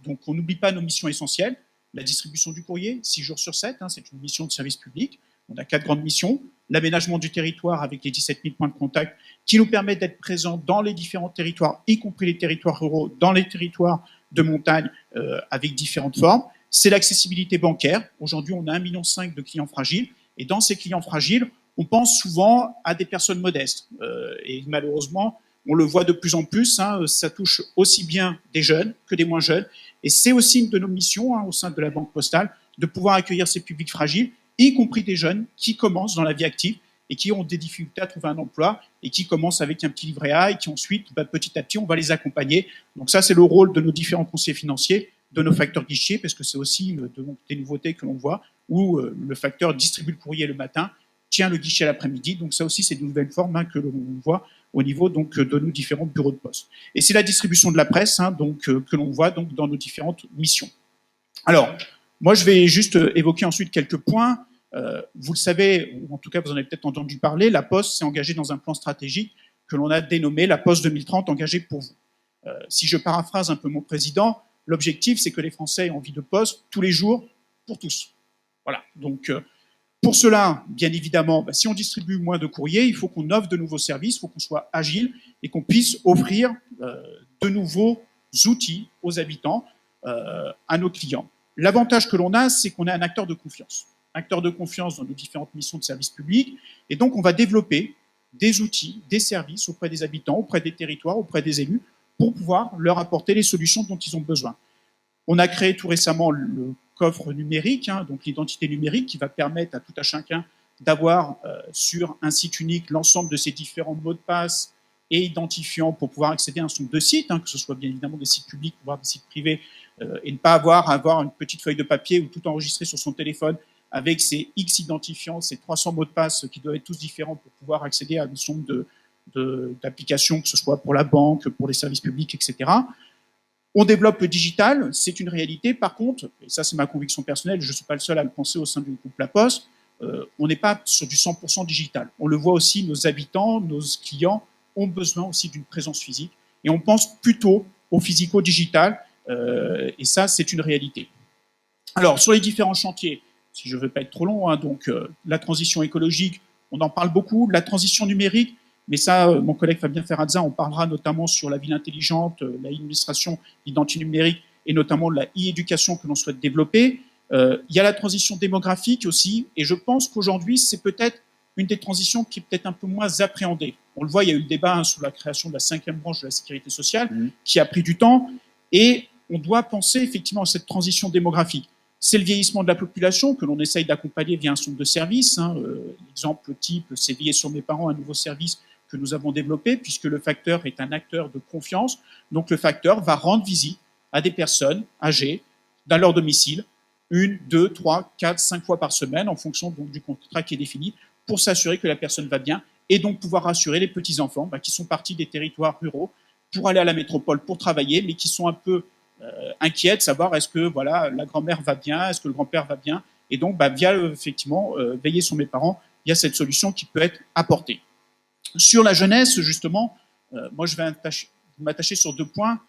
Donc on n'oublie pas nos missions essentielles. La distribution du courrier, 6 jours sur 7, c'est une mission de service public. On a 4 grandes missions. L'aménagement du territoire avec les 17 000 points de contact qui nous permet d'être présents dans les différents territoires, y compris les territoires ruraux, dans les territoires de montagne avec différentes formes. C'est l'accessibilité bancaire. Aujourd'hui, on a 1,5 million de clients fragiles. Et dans ces clients fragiles, on pense souvent à des personnes modestes. Et malheureusement, On le voit de plus en plus, hein, ça touche aussi bien des jeunes que des moins jeunes. Et c'est aussi une de nos missions au sein de la Banque Postale de pouvoir accueillir ces publics fragiles, y compris des jeunes qui commencent dans la vie active et qui ont des difficultés à trouver un emploi et qui commencent avec un petit livret A et qui ensuite, petit à petit, on va les accompagner. Donc ça, c'est le rôle de nos différents conseillers financiers, de nos facteurs guichetiers, parce que c'est aussi des nouveautés que l'on voit, où le facteur distribue le courrier le matin, tient le guichet l'après-midi. Donc ça aussi, c'est de nouvelles formes que l'on voit au niveau donc de nos différents bureaux de poste. Et c'est la distribution de la presse que l'on voit donc dans nos différentes missions. Alors, moi, je vais juste évoquer ensuite quelques points. Vous le savez, ou en tout cas vous en avez peut-être entendu parler, la Poste s'est engagée dans un plan stratégique que l'on a dénommé la Poste 2030 engagée pour vous. Si je paraphrase un peu mon président, l'objectif c'est que les Français aient envie de poste tous les jours pour tous. Voilà. Donc pour cela, bien évidemment, si on distribue moins de courriers, il faut qu'on offre de nouveaux services, il faut qu'on soit agile et qu'on puisse offrir de nouveaux outils aux habitants, à nos clients. L'avantage que l'on a, c'est qu'on est un acteur de confiance dans nos différentes missions de service public. Et donc, on va développer des outils, des services auprès des habitants, auprès des territoires, auprès des élus, pour pouvoir leur apporter les solutions dont ils ont besoin. On a créé tout récemment le coffre numérique, donc l'identité numérique, qui va permettre à tout à chacun d'avoir sur un site unique l'ensemble de ces différents mots de passe et identifiants pour pouvoir accéder à un certain nombre de sites, que ce soit bien évidemment des sites publics, voire des sites privés, et ne pas avoir une petite feuille de papier ou tout enregistré sur son téléphone avec ces X identifiants, ces 300 mots de passe qui doivent être tous différents pour pouvoir accéder à un certain nombre d'applications, que ce soit pour la banque, pour les services publics, etc. On développe le digital, c'est une réalité. Par contre, et ça c'est ma conviction personnelle, je ne suis pas le seul à le penser au sein du groupe La Poste, on n'est pas sur du 100% digital. On le voit aussi, nos habitants, nos clients ont besoin aussi d'une présence physique. Et on pense plutôt au physico-digital, et ça c'est une réalité. Alors, sur les différents chantiers, si je ne veux pas être trop long, donc la transition écologique, on en parle beaucoup, la transition numérique, mais ça, mon collègue Fabien Ferrazza en parlera notamment sur la ville intelligente, l'administration, l'identité numérique, et notamment la e-éducation que l'on souhaite développer. Il y a la transition démographique aussi, et je pense qu'aujourd'hui, c'est peut-être une des transitions qui est peut-être un peu moins appréhendée. On le voit, il y a eu le débat sur la création de la 5e branche de la sécurité sociale, qui a pris du temps, et on doit penser effectivement à cette transition démographique. C'est le vieillissement de la population que l'on essaye d'accompagner via un certain nombre de services. L'exemple type, c'est Veiller sur mes parents, un nouveau service que nous avons développé, puisque le facteur est un acteur de confiance. Donc le facteur va rendre visite à des personnes âgées dans leur domicile, 1, 2, 3, 4, 5 fois par semaine, en fonction donc, du contrat qui est défini, pour s'assurer que la personne va bien, et donc pouvoir rassurer les petits-enfants qui sont partis des territoires ruraux pour aller à la métropole pour travailler, mais qui sont un peu inquiets de savoir est-ce que la grand-mère va bien, est-ce que le grand-père va bien, et donc via effectivement Veiller sur mes parents, il y a cette solution qui peut être apportée. Sur la jeunesse, justement, moi je vais m'attacher sur 2 points,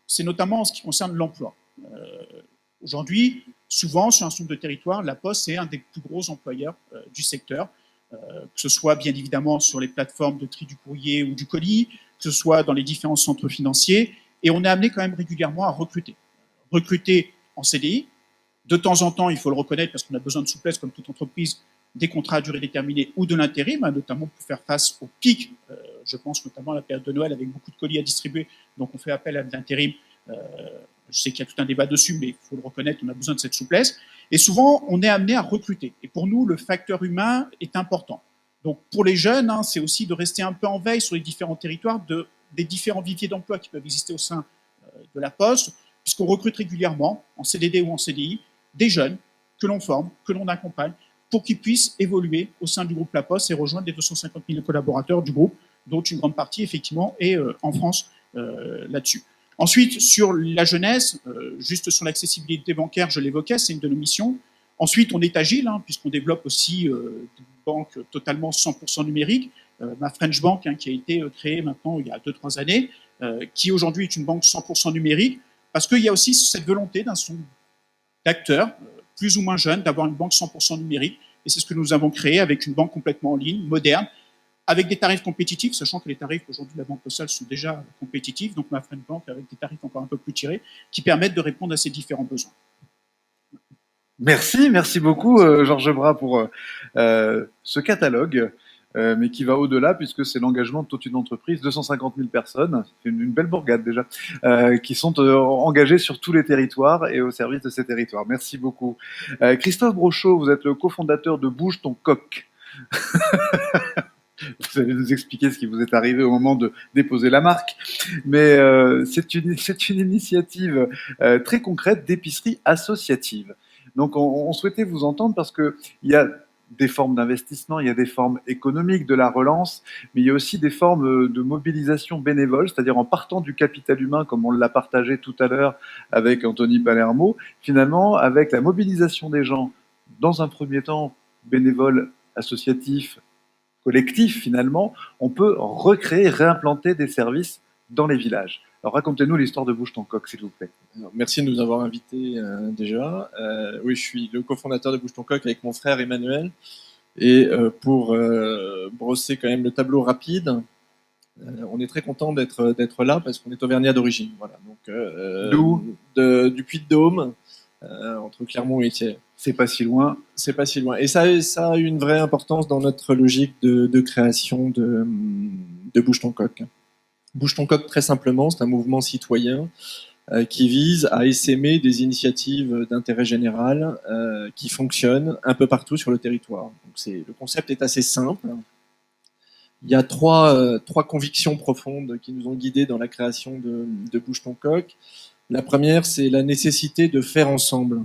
c'est notamment en ce qui concerne l'emploi. Aujourd'hui, souvent, sur un certain nombre de territoires, la Poste est un des plus gros employeurs du secteur, que ce soit bien évidemment sur les plateformes de tri du courrier ou du colis, que ce soit dans les différents centres financiers, et on est amené quand même régulièrement à recruter. Recruter en CDI, de temps en temps, il faut le reconnaître, parce qu'on a besoin de souplesse comme toute entreprise, des contrats à durée déterminée ou de l'intérim, notamment pour faire face au pic. Je pense notamment à la période de Noël avec beaucoup de colis à distribuer, donc on fait appel à de l'intérim. Je sais qu'il y a tout un débat dessus, mais il faut le reconnaître, on a besoin de cette souplesse. Et souvent, on est amené à recruter. Et pour nous, le facteur humain est important. Donc pour les jeunes, c'est aussi de rester un peu en veille sur les différents territoires des différents viviers d'emploi qui peuvent exister au sein de la Poste, puisqu'on recrute régulièrement, en CDD ou en CDI, des jeunes que l'on forme, que l'on accompagne, pour qu'ils puissent évoluer au sein du groupe La Poste et rejoindre les 250 000 collaborateurs du groupe, dont une grande partie, effectivement, est en France là-dessus. Ensuite, sur la jeunesse, juste sur l'accessibilité bancaire, je l'évoquais, c'est une de nos missions. Ensuite, on est agile, puisqu'on développe aussi une banque totalement 100% numérique, ma French Bank, qui a été créée maintenant il y a 2-3 années, qui aujourd'hui est une banque 100% numérique, parce qu'il y a aussi cette volonté d'un certain nombre d'acteurs, plus ou moins jeunes, d'avoir une banque 100% numérique, et c'est ce que nous avons créé avec une banque complètement en ligne, moderne, avec des tarifs compétitifs, sachant que les tarifs aujourd'hui de la Banque Postale sont déjà compétitifs, donc ma French Bank avec des tarifs encore un peu plus tirés, qui permettent de répondre à ces différents besoins. Merci beaucoup Georges Bras pour ce catalogue mais qui va au-delà puisque c'est l'engagement de toute une entreprise, 250 000 personnes, c'est une belle bourgade déjà, qui sont engagées sur tous les territoires et au service de ces territoires. Merci beaucoup. Christophe Brochot, vous êtes le cofondateur de Bouge ton coq. Vous allez nous expliquer ce qui vous est arrivé au moment de déposer la marque. Mais c'est une initiative très concrète d'épicerie associative. Donc on souhaitait vous entendre parce qu'il y a des formes d'investissement, il y a des formes économiques de la relance, mais il y a aussi des formes de mobilisation bénévole, c'est-à-dire en partant du capital humain, comme on l'a partagé tout à l'heure avec Anthony Palermo, finalement, avec la mobilisation des gens, dans un premier temps bénévole, associatif, collectif finalement, on peut recréer, réimplanter des services dans les villages. Alors racontez-nous l'histoire de Bouge ton coq, s'il vous plaît. Alors, merci de nous avoir invités déjà. Oui, je suis le cofondateur de Bouge ton coq avec mon frère Emmanuel. Et pour brosser quand même le tableau rapide, on est très content d'être là parce qu'on est auvergnat d'origine. Voilà. Donc D'où du Puy-de-Dôme, entre Clermont et Thiers. C'est pas si loin. C'est pas si loin. Et ça a une vraie importance dans notre logique de création de Bouge ton coq. Bouge ton coq, très simplement, c'est un mouvement citoyen qui vise à essaimer des initiatives d'intérêt général qui fonctionnent un peu partout sur le territoire. Donc le concept est assez simple. Il y a trois convictions profondes qui nous ont guidés dans la création de Bouge ton coq. La première, c'est la nécessité de faire ensemble,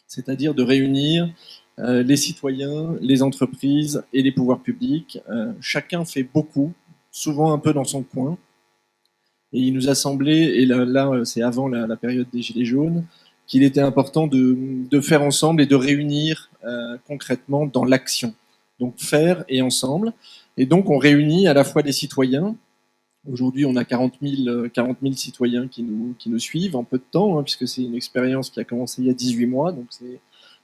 c'est-à-dire de réunir les citoyens, les entreprises et les pouvoirs publics. Chacun fait beaucoup, souvent un peu dans son coin. Et il nous a semblé, et là c'est avant la période des Gilets jaunes, qu'il était important de faire ensemble et de réunir concrètement dans l'action. Donc faire et ensemble. Et donc on réunit à la fois des citoyens. Aujourd'hui, on a 40 000 citoyens qui nous suivent en peu de temps, hein, puisque c'est une expérience qui a commencé il y a 18 mois, donc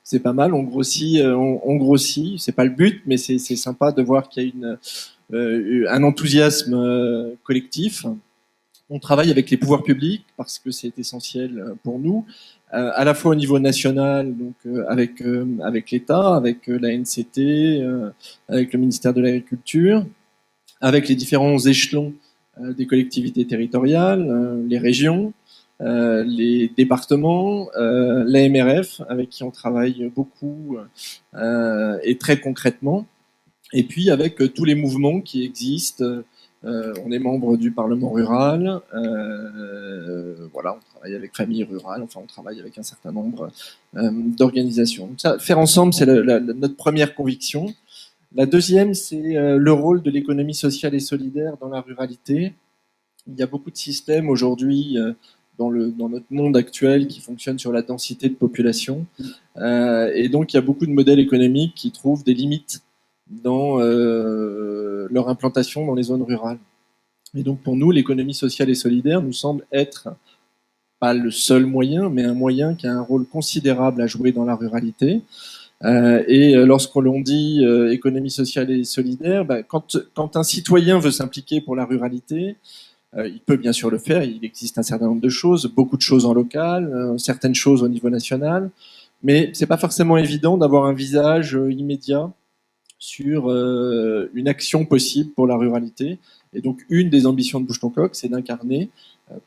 c'est pas mal. On grossit. C'est pas le but, mais c'est sympa de voir qu'il y a un enthousiasme collectif. On travaille avec les pouvoirs publics parce que c'est essentiel pour nous, à la fois au niveau national, donc avec l'État, avec la NCT, avec le ministère de l'Agriculture, avec les différents échelons des collectivités territoriales, les régions, les départements, l'AMRF, avec qui on travaille beaucoup et très concrètement, et puis avec tous les mouvements qui existent. On est membre du Parlement rural, voilà, on travaille avec Famille Rurale, enfin on travaille avec un certain nombre d'organisations. Donc ça, faire ensemble, c'est notre première conviction. La deuxième, c'est le rôle de l'économie sociale et solidaire dans la ruralité. Il y a beaucoup de systèmes aujourd'hui dans notre monde actuel qui fonctionnent sur la densité de population, et donc il y a beaucoup de modèles économiques qui trouvent des limites dans leur implantation dans les zones rurales. Et donc pour nous, l'économie sociale et solidaire nous semble être pas le seul moyen, mais un moyen qui a un rôle considérable à jouer dans la ruralité. Et lorsqu'on dit économie sociale et solidaire, quand un citoyen veut s'impliquer pour la ruralité, il peut bien sûr le faire. Il existe un certain nombre de choses, beaucoup de choses en local, certaines choses au niveau national, mais c'est pas forcément évident d'avoir un visage immédiat sur une action possible pour la ruralité. Et donc, une des ambitions de Bouge ton coq, c'est d'incarner,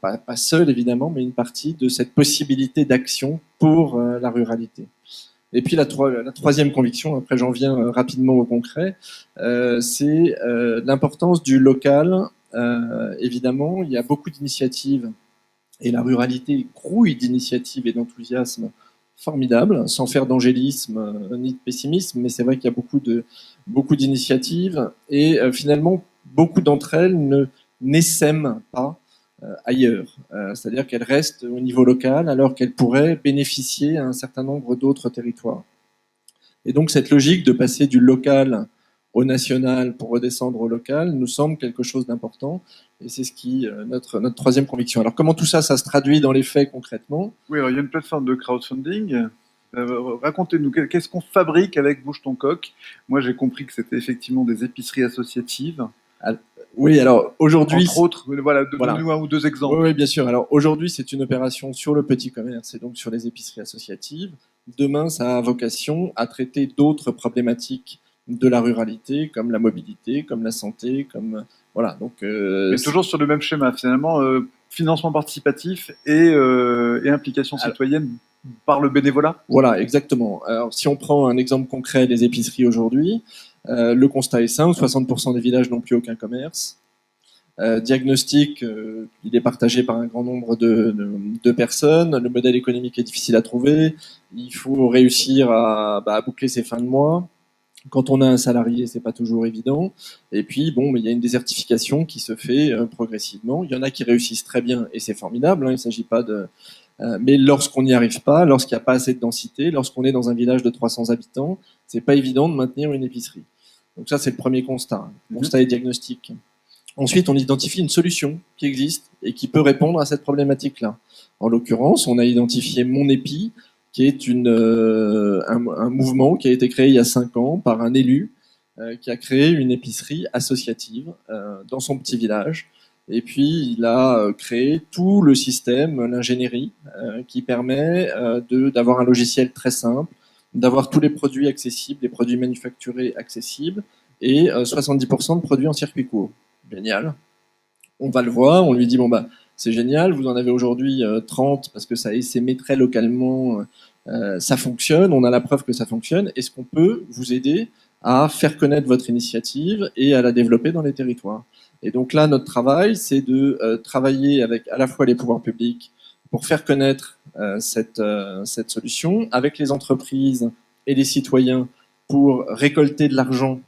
pas seul évidemment, mais une partie de cette possibilité d'action pour la ruralité. Et puis la troisième conviction, après j'en viens rapidement au concret, c'est l'importance du local. Évidemment, il y a beaucoup d'initiatives, et la ruralité grouille d'initiatives et d'enthousiasme formidable, sans faire d'angélisme ni de pessimisme, mais c'est vrai qu'il y a beaucoup d'initiatives, et finalement, beaucoup d'entre elles n'essaiment pas ailleurs. C'est-à-dire qu'elles restent au niveau local, alors qu'elles pourraient bénéficier à un certain nombre d'autres territoires. Et donc, cette logique de passer du local au national pour redescendre au local nous semble quelque chose d'important, et c'est ce qui notre troisième conviction. Alors comment tout ça se traduit dans les faits concrètement? Oui, alors il y a une plateforme de crowdfunding. Racontez-nous, qu'est-ce qu'on fabrique avec Bouge ton coq? Moi j'ai compris que c'était effectivement des épiceries associatives. Oui, alors aujourd'hui... Entre autres, voilà, donnez-nous un ou deux exemples. Oui, bien sûr. Alors aujourd'hui c'est une opération sur le petit commerce et donc sur les épiceries associatives. Demain ça a vocation à traiter d'autres problématiques de la ruralité, comme la mobilité, comme la santé, comme voilà. Donc Mais toujours sur le même schéma, finalement, financement participatif et implication citoyenne par le bénévolat. Voilà, exactement. Alors, si on prend un exemple concret des épiceries aujourd'hui, le constat est simple, 60% des villages n'ont plus aucun commerce. Diagnostic, il est partagé par un grand nombre de personnes. Le modèle économique est difficile à trouver. Il faut réussir à boucler ses fins de mois. Quand on a un salarié, c'est pas toujours évident. Et puis, bon, mais il y a une désertification qui se fait progressivement. Il y en a qui réussissent très bien et c'est formidable. Hein, il s'agit pas de mais lorsqu'on n'y arrive pas, lorsqu'il n'y a pas assez de densité, lorsqu'on est dans un village de 300 habitants, c'est pas évident de maintenir une épicerie. Donc ça, c'est le premier constat. Constat et diagnostic. Ensuite, on identifie une solution qui existe et qui peut répondre à cette problématique-là. En l'occurrence, on a identifié Mon Épi, qui est un mouvement qui a été créé il y a 5 ans par un élu qui a créé une épicerie associative dans son petit village. Et puis, il a créé tout le système, l'ingénierie, qui permet d'avoir un logiciel très simple, d'avoir tous les produits accessibles, les produits manufacturés accessibles, et 70% de produits en circuit court. Génial. On va le voir, on lui dit, bon, c'est génial, vous en avez aujourd'hui 30 parce que ça essaimé très localement, ça fonctionne, on a la preuve que ça fonctionne. Est-ce qu'on peut vous aider à faire connaître votre initiative et à la développer dans les territoires? Et donc là, notre travail, c'est de travailler avec à la fois les pouvoirs publics pour faire connaître cette solution, avec les entreprises et les citoyens pour récolter de l'argent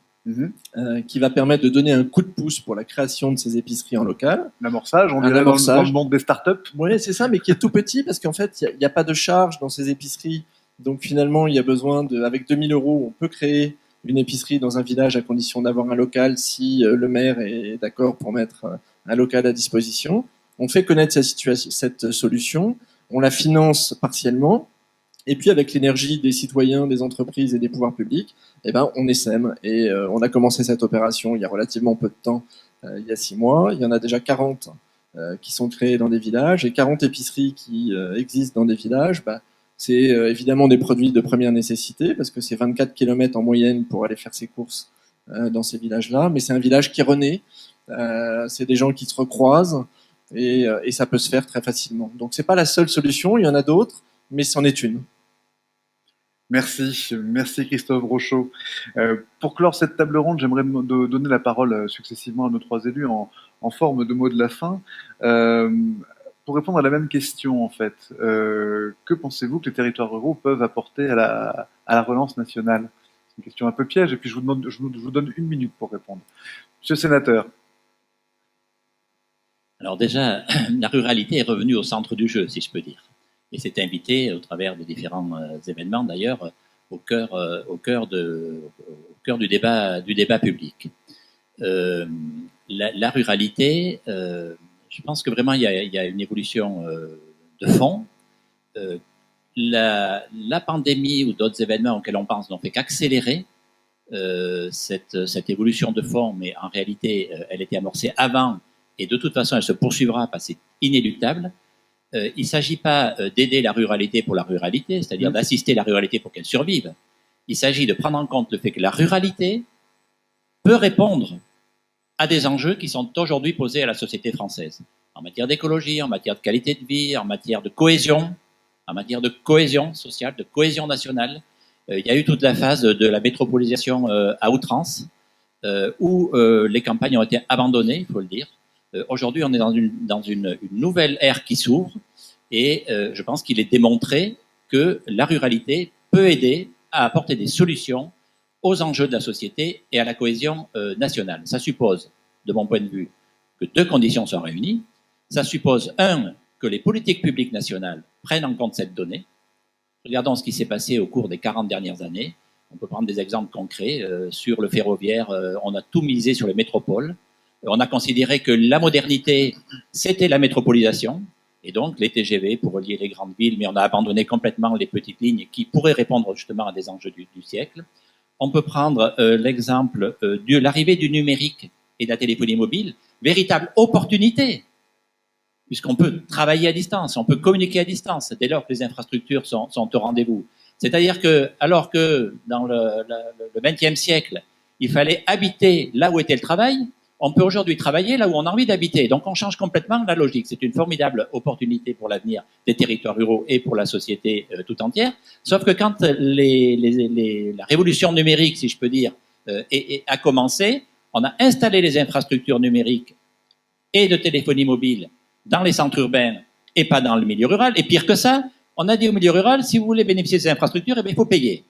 qui va permettre de donner un coup de pouce pour la création de ces épiceries en local. L'amorçage, on dirait dans le monde des startups. Oui, c'est ça, mais qui est tout petit parce qu'en fait, il n'y a pas de charge dans ces épiceries. Donc finalement, il y a besoin avec 2000 €, on peut créer une épicerie dans un village à condition d'avoir un local si le maire est d'accord pour mettre un local à disposition. On fait connaître cette solution, on la finance partiellement, et puis avec l'énergie des citoyens, des entreprises et des pouvoirs publics, on essaime. Et on a commencé cette opération il y a relativement peu de temps, il y a 6 mois. Il y en a déjà 40 qui sont créés dans des villages, et 40 épiceries qui existent dans des villages. C'est évidemment des produits de première nécessité, parce que c'est 24 km en moyenne pour aller faire ses courses dans ces villages-là, mais c'est un village qui renaît, c'est des gens qui se recroisent, et ça peut se faire très facilement. Donc c'est pas la seule solution, il y en a d'autres, mais c'en est une. Merci Christophe Rochaud. Pour clore cette table ronde, j'aimerais donner la parole successivement à nos 3 élus en forme de mot de la fin. Pour répondre à la même question, en fait, que pensez-vous que les territoires ruraux peuvent apporter à la relance nationale? C'est une question un peu piège, et puis je vous donne 1 minute pour répondre. Monsieur le sénateur. Alors déjà, la ruralité est revenue au centre du jeu, si je peux dire. Et s'est invité, au travers de différents événements d'ailleurs, au cœur du débat public. La ruralité, je pense que vraiment il y a une évolution de fond. La pandémie ou d'autres événements auxquels on pense n'ont fait qu'accélérer cette évolution de fond, mais en réalité, elle était amorcée avant, et de toute façon, elle se poursuivra parce que c'est inéluctable. Il ne s'agit pas d'aider la ruralité pour la ruralité, c'est-à-dire d'assister la ruralité pour qu'elle survive. Il s'agit de prendre en compte le fait que la ruralité peut répondre à des enjeux qui sont aujourd'hui posés à la société française, en matière d'écologie, en matière de qualité de vie, en matière de cohésion sociale, de cohésion nationale. Il y a eu toute la phase de la métropolisation à outrance, où les campagnes ont été abandonnées, il faut le dire. Aujourd'hui, on est dans une nouvelle ère qui s'ouvre, et je pense qu'il est démontré que la ruralité peut aider à apporter des solutions aux enjeux de la société et à la cohésion nationale. Ça suppose, de mon point de vue, que 2 conditions sont réunies. Ça suppose, 1, que les politiques publiques nationales prennent en compte cette donnée. Regardons ce qui s'est passé au cours des 40 dernières années. On peut prendre des exemples concrets. Sur le ferroviaire, on a tout misé sur les métropoles. On a considéré que la modernité, c'était la métropolisation, et donc les TGV pour relier les grandes villes, mais on a abandonné complètement les petites lignes qui pourraient répondre justement à des enjeux du siècle. On peut prendre l'exemple de l'arrivée du numérique et de la téléphonie mobile, véritable opportunité, puisqu'on peut travailler à distance, on peut communiquer à distance, dès lors que les infrastructures sont au rendez-vous. C'est-à-dire que, alors que dans le XXe siècle, il fallait habiter là où était le travail, on peut aujourd'hui travailler là où on a envie d'habiter. Donc on change complètement la logique. C'est une formidable opportunité pour l'avenir des territoires ruraux et pour la société tout entière. Sauf que quand la révolution numérique, si je peux dire, a commencé, on a installé les infrastructures numériques et de téléphonie mobile dans les centres urbains et pas dans le milieu rural. Et pire que ça, on a dit au milieu rural, si vous voulez bénéficier de ces infrastructures, eh bien, il faut payer.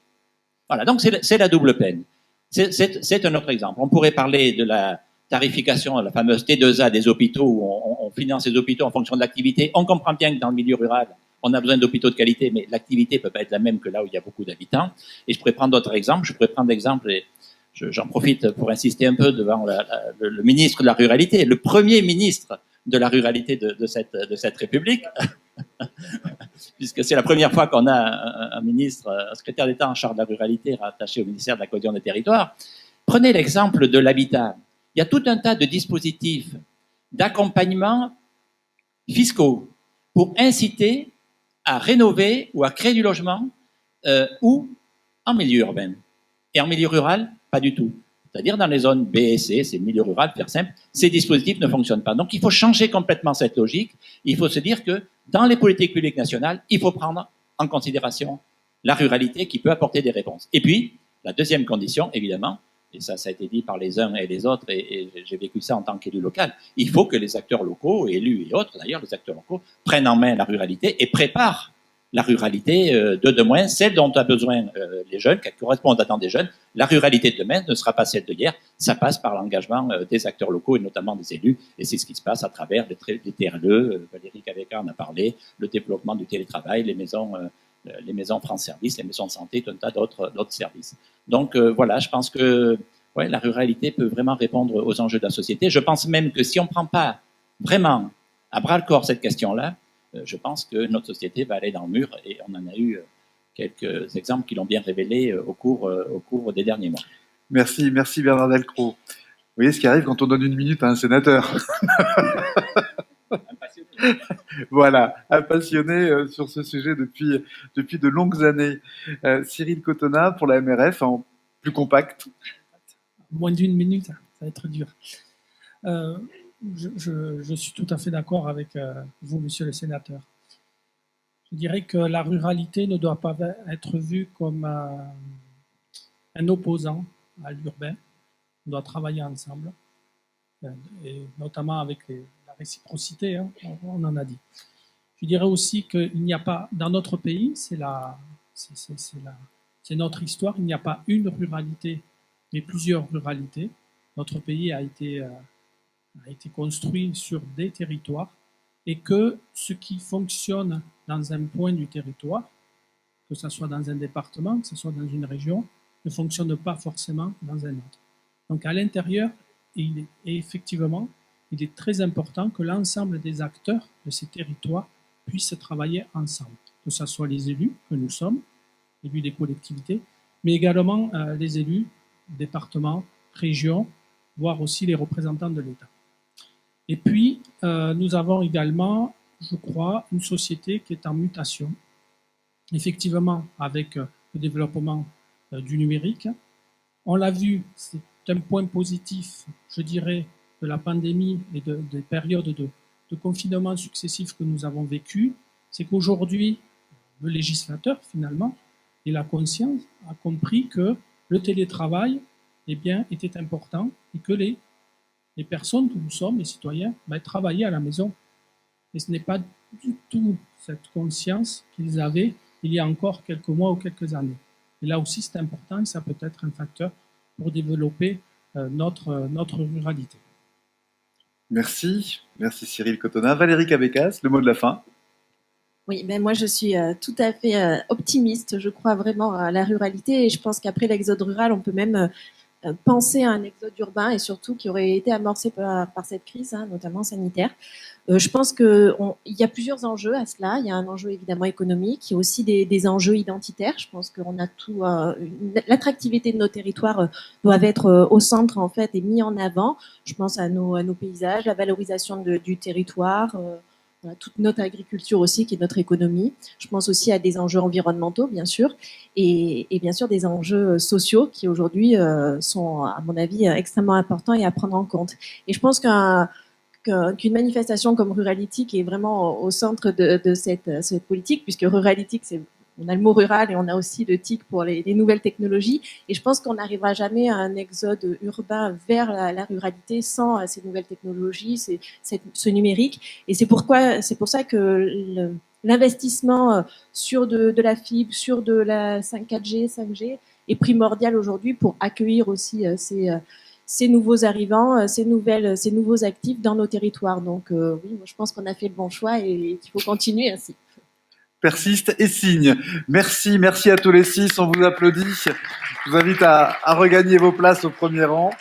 Voilà, donc c'est la double peine. C'est un autre exemple. On pourrait parler de la tarification, la fameuse T2A des hôpitaux, où on finance les hôpitaux en fonction de l'activité. On comprend bien que dans le milieu rural, on a besoin d'hôpitaux de qualité, mais l'activité peut pas être la même que là où il y a beaucoup d'habitants. Et je pourrais prendre d'autres exemples. Je pourrais prendre l'exemple, et j'en profite pour insister un peu devant le ministre de la Ruralité, le premier ministre de la ruralité de cette République, puisque c'est la première fois qu'on a un ministre, un secrétaire d'État en charge de la ruralité rattaché au ministère de la Cohésion des Territoires. Prenez l'exemple de l'habitat. Il y a tout un tas de dispositifs d'accompagnement fiscaux pour inciter à rénover ou à créer du logement ou en milieu urbain. Et en milieu rural, pas du tout. C'est-à-dire dans les zones B et C, c'est milieu rural, faire simple, ces dispositifs ne fonctionnent pas. Donc il faut changer complètement cette logique. Il faut se dire que dans les politiques publiques nationales, il faut prendre en considération la ruralité qui peut apporter des réponses. Et puis, la deuxième condition, évidemment, et ça a été dit par les uns et les autres, et j'ai vécu ça en tant qu'élu local, il faut que les acteurs locaux, élus et autres d'ailleurs, les acteurs locaux, prennent en main la ruralité et préparent la ruralité de demain, celle dont ont besoin les jeunes, qui correspond aux attentes des jeunes. La ruralité de demain ne sera pas celle de hier, ça passe par l'engagement des acteurs locaux et notamment des élus, et c'est ce qui se passe à travers les TRE, Valérie Cavecca en a parlé, le développement du télétravail, les maisons France Service, les maisons de santé, tout un tas d'autres services. Donc voilà, je pense que ouais, la ruralité peut vraiment répondre aux enjeux de la société. Je pense même que si on ne prend pas vraiment à bras-le-corps cette question-là, je pense que notre société va aller dans le mur, et on en a eu quelques exemples qui l'ont bien révélé au cours des derniers mois. Merci Bernard Delcros. Vous voyez ce qui arrive quand on donne une minute à un sénateur. Voilà, un passionné sur ce sujet depuis de longues années. Cyril Cotonnat, pour la MRF, en plus compact. Moins d'une minute, ça va être dur. Je suis tout à fait d'accord avec vous, monsieur le sénateur. Je dirais que la ruralité ne doit pas être vue comme un opposant à l'urbain. On doit travailler ensemble, et notamment avec la réciprocité, hein, on en a dit. Je dirais aussi qu'il n'y a pas, dans notre pays, c'est notre histoire, il n'y a pas une ruralité, mais plusieurs ruralités. Notre pays a été construit sur des territoires, et que ce qui fonctionne dans un point du territoire, que ce soit dans un département, que ce soit dans une région, ne fonctionne pas forcément dans un autre. Donc à l'intérieur, effectivement, il est très important que l'ensemble des acteurs de ces territoires puissent travailler ensemble, que ce soit les élus que nous sommes, élus des collectivités, mais également les élus, départements, régions, voire aussi les représentants de l'État. Et puis, nous avons également, je crois, une société qui est en mutation. Effectivement, avec le développement du numérique, on l'a vu, c'est un point positif, je dirais, de la pandémie et des périodes de confinement successifs que nous avons vécues, c'est qu'aujourd'hui, le législateur, finalement, et la conscience a compris que le télétravail, eh bien, était important, et que les personnes que nous sommes, les citoyens, travaillaient à la maison. Et ce n'est pas du tout cette conscience qu'ils avaient il y a encore quelques mois ou quelques années. Et là aussi, c'est important, et ça peut être un facteur pour développer notre ruralité. Merci Cyril Cotonnat. Valérie Cavecas, le mot de la fin. Oui, moi je suis tout à fait optimiste. Je crois vraiment à la ruralité, et je pense qu'après l'exode rural, on peut même penser à un exode urbain, et surtout qui aurait été amorcé par cette crise, hein, notamment sanitaire. Je pense qu'il y a plusieurs enjeux à cela. Il y a un enjeu évidemment économique, il y a aussi des enjeux identitaires. Je pense qu'on a tout. L'attractivité de nos territoires doit être au centre en fait et mis en avant. Je pense à nos paysages, la valorisation du territoire. toute notre agriculture aussi, qui est notre économie. Je pense aussi à des enjeux environnementaux, bien sûr, et bien sûr des enjeux sociaux qui aujourd'hui sont, à mon avis, extrêmement importants et à prendre en compte. Et je pense qu'une manifestation comme Rurality, qui est vraiment au centre de cette politique, puisque Rurality, on a le mot rural et on a aussi le TIC pour les nouvelles technologies. Et je pense qu'on n'arrivera jamais à un exode urbain vers la ruralité sans ces nouvelles technologies, ce numérique. Et c'est pour ça que l'investissement sur de la fibre, sur de la 4G, 5G est primordial aujourd'hui pour accueillir aussi ces nouveaux arrivants, ces nouveaux actifs dans nos territoires. Donc oui, moi, je pense qu'on a fait le bon choix et qu'il faut continuer ainsi. Persiste et signe. Merci à tous les 6, on vous applaudit. Je vous invite à regagner vos places au premier rang.